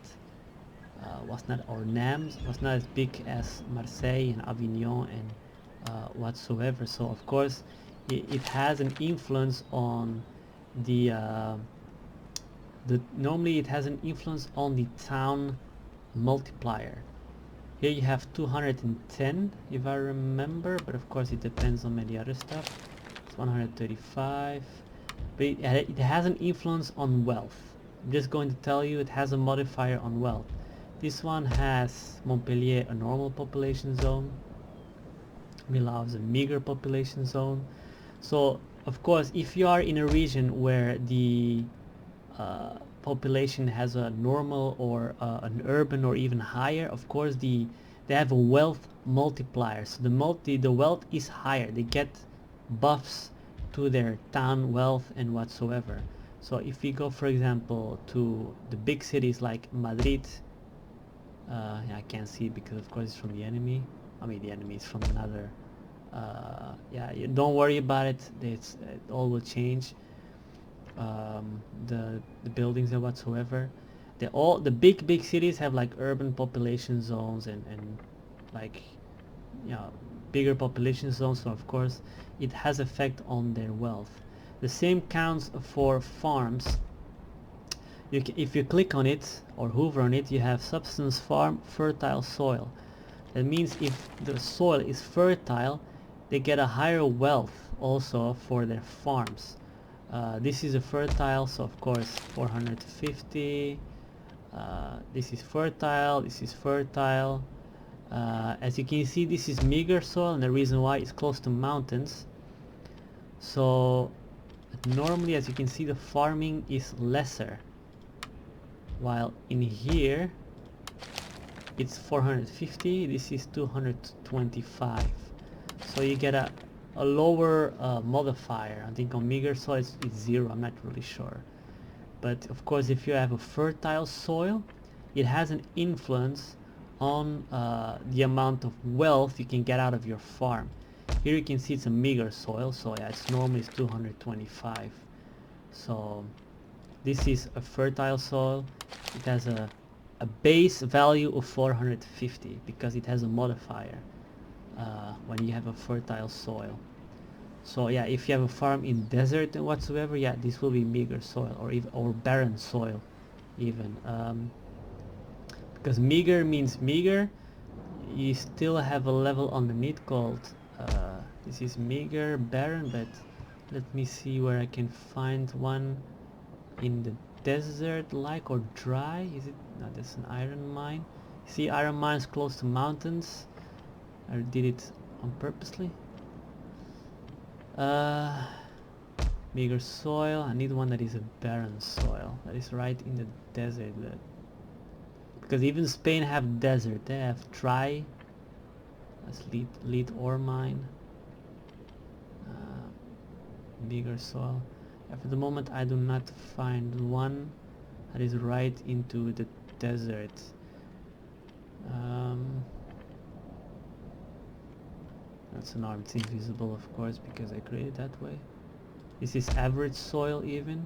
was not, or Nimes was not as big as Marseille and Avignon and whatsoever. So of course it has an influence on the normally it has an influence on the town multiplier. Here you have 210 if I remember, but of course it depends on many other stuff. It's 135, but it has an influence on wealth. I'm just going to tell you it has a modifier on wealth. This one has Montpellier, a normal population zone. Millau is a meager population zone. So of course if you are in a region where the population has a normal or an urban or even higher, of course they have a wealth multiplier, so the wealth is higher. They get buffs to their town wealth and whatsoever. So if we go for example to the big cities like Madrid, I can't see it because of course it's from the enemy. I mean the enemy is from another yeah, don't worry about it, it all will change. The buildings and whatsoever, the big cities have like urban population zones and like, you know, bigger population zones, so of course it has effect on their wealth. The same counts for farms. If you click on it or hover on it, you have substance farm, fertile soil. That means if the soil is fertile, they get a higher wealth also for their farms. This is a fertile, so of course 450. This is fertile, this is fertile. As you can see, this is meager soil, and the reason why it's close to mountains. So normally, as you can see, the farming is lesser, while in here it's 450, this is 225. So you get a lower modifier. I think on meager soil it's 0, I'm not really sure. But of course, if you have a fertile soil, it has an influence on the amount of wealth you can get out of your farm. Here you can see it's a meager soil, so yeah, it's normally 225. So this is a fertile soil. It has a base value of 450 because it has a modifier when you have a fertile soil. So yeah, if you have a farm in desert and whatsoever, yeah, this will be meager soil, or barren soil even. Because meager means meager, you still have a level underneath called this is meager, barren, but let me see where I can find one in the desert like or dry. Is it? No, that's an iron mine. See, iron mines close to mountains. I did it on purposely. Meager soil. I need one that is a barren soil, that is right in the desert. Because even Spain have desert. They have dry. That's lead ore mine. Meager soil. For the moment, I do not find one that is right into the desert. That's an arm. It's invisible, of course, because I created that way. This is average soil even.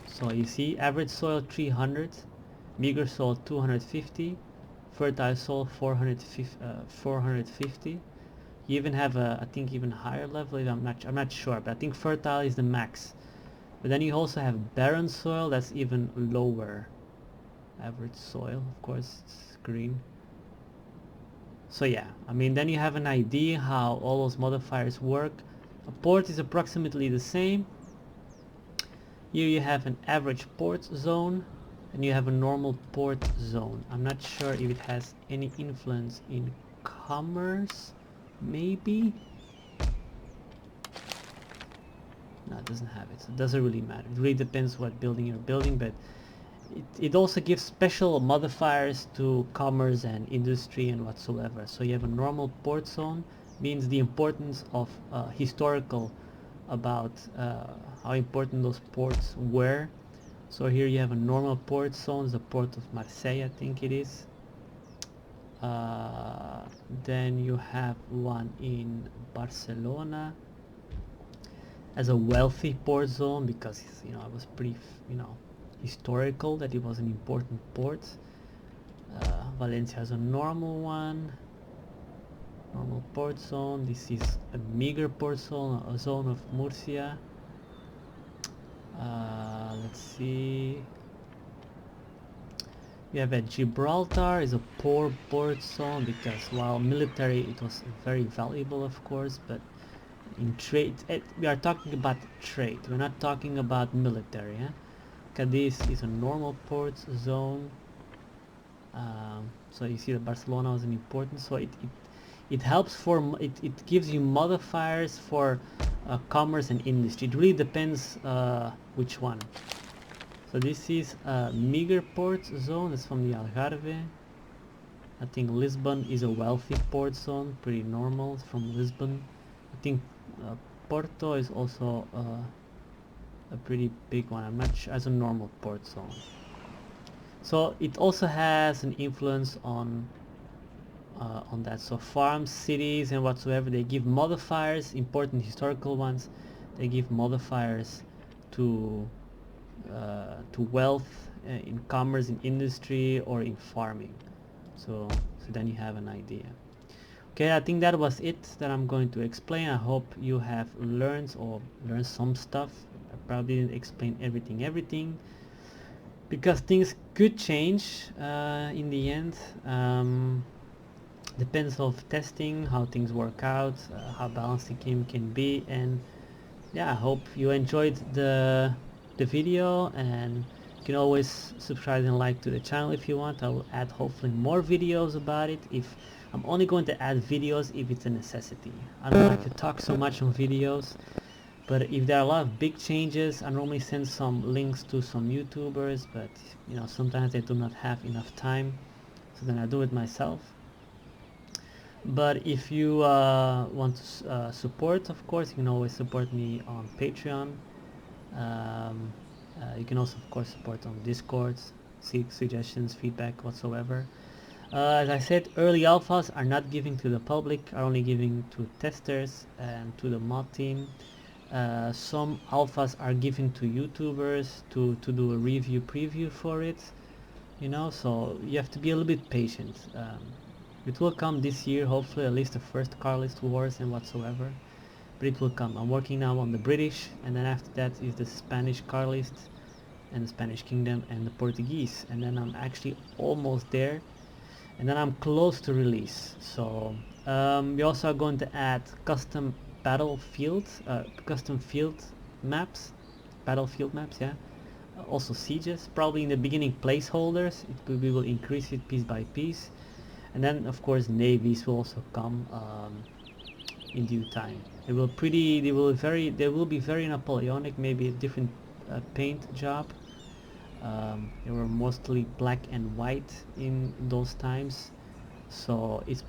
So you see, average soil 300, meager soil 250, fertile soil 450. You even have a, I think, even higher level. I'm not sure, but I think fertile is the max. But then you also have barren soil, that's even lower. Average soil, of course, it's green. So yeah, I mean, then you have an idea how all those modifiers work. A port is approximately the same. Here you have an average port zone, and you have a normal port zone. I'm not sure if it has any influence in commerce. Maybe? No, it doesn't have it, so it doesn't really matter. It really depends what building you're building, but it also gives special modifiers to commerce and industry and whatsoever. So you have a normal port zone, means the importance of historical, about how important those ports were. So here you have a normal port zone, the port of Marseille, I think it is. Then you have one in Barcelona as a wealthy port zone, because it was pretty historical that it was an important port. Valencia has a normal one, normal port zone. This is a meager port zone, a zone of Murcia. Let's see. We have at Gibraltar is a poor port zone, because while military it was very valuable, of course, but in trade, we are talking about trade, we're not talking about military. Cadiz is a normal port zone. So you see that Barcelona was an important, so it helps for it gives you modifiers for commerce and industry. It really depends which one. So this is a meager port zone. It's from the Algarve. I think Lisbon is a wealthy port zone, pretty normal. It's from Lisbon. I think Porto is also a pretty big one. I'm not sure, as a normal port zone. So it also has an influence on that. So farms, cities, and whatsoever, they give modifiers, important historical ones. They give modifiers to wealth in commerce, in industry, or in farming. So then you have an idea. Okay, I think that was it that I'm going to explain. I hope you have learned some stuff. I probably didn't explain everything, because things could change in the end. depends of testing, how things work out, how balanced the game can be. And yeah, I hope you enjoyed the video, and you can always subscribe and like to the channel if you want. I will add hopefully more videos about it. If I'm only going to add videos if it's a necessity. I don't like to talk so much on videos, but if there are a lot of big changes, I normally send some links to some YouTubers, but you know, sometimes they do not have enough time, so then I do it myself. But if you want to support, of course, you can always support me on Patreon. You can also, of course, support on Discord, seek suggestions, feedback, whatsoever. As I said, early alphas are not giving to the public, are only giving to testers and to the mod team. Some alphas are given to YouTubers to do a review preview for it, you know, so you have to be a little bit patient. It will come this year, hopefully, at least the first Carlist Wars and whatsoever. But it will come. I'm working now on the British, and then after that is the Spanish Carlist and the Spanish Kingdom and the Portuguese. And then I'm actually almost there. And then I'm close to release. So we also are going to add custom battlefields, custom field maps, battlefield maps, yeah. Also sieges, probably in the beginning placeholders. We will increase it piece by piece. And then of course navies will also come in due time. They will be very Napoleonic, maybe a different paint job. They were mostly black and white in those times, so it's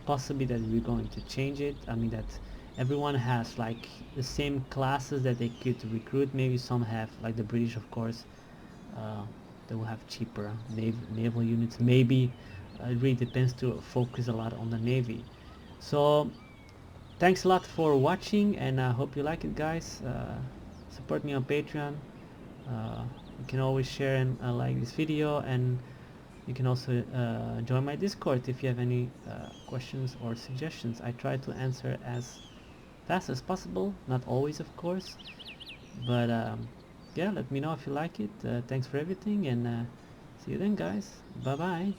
possibly that we're going to change it. I mean that everyone has like the same classes that they could recruit. Maybe some have, like the British, of course, they will have cheaper naval units. Maybe it really depends, to focus a lot on the navy. So thanks a lot for watching, and I hope you like it, guys. Support me on Patreon. You can always share and like this video, and you can also join my Discord if you have any questions or suggestions. I try to answer as fast as possible, not always of course, but yeah, let me know if you like it. Thanks for everything, and see you then, guys. Bye bye.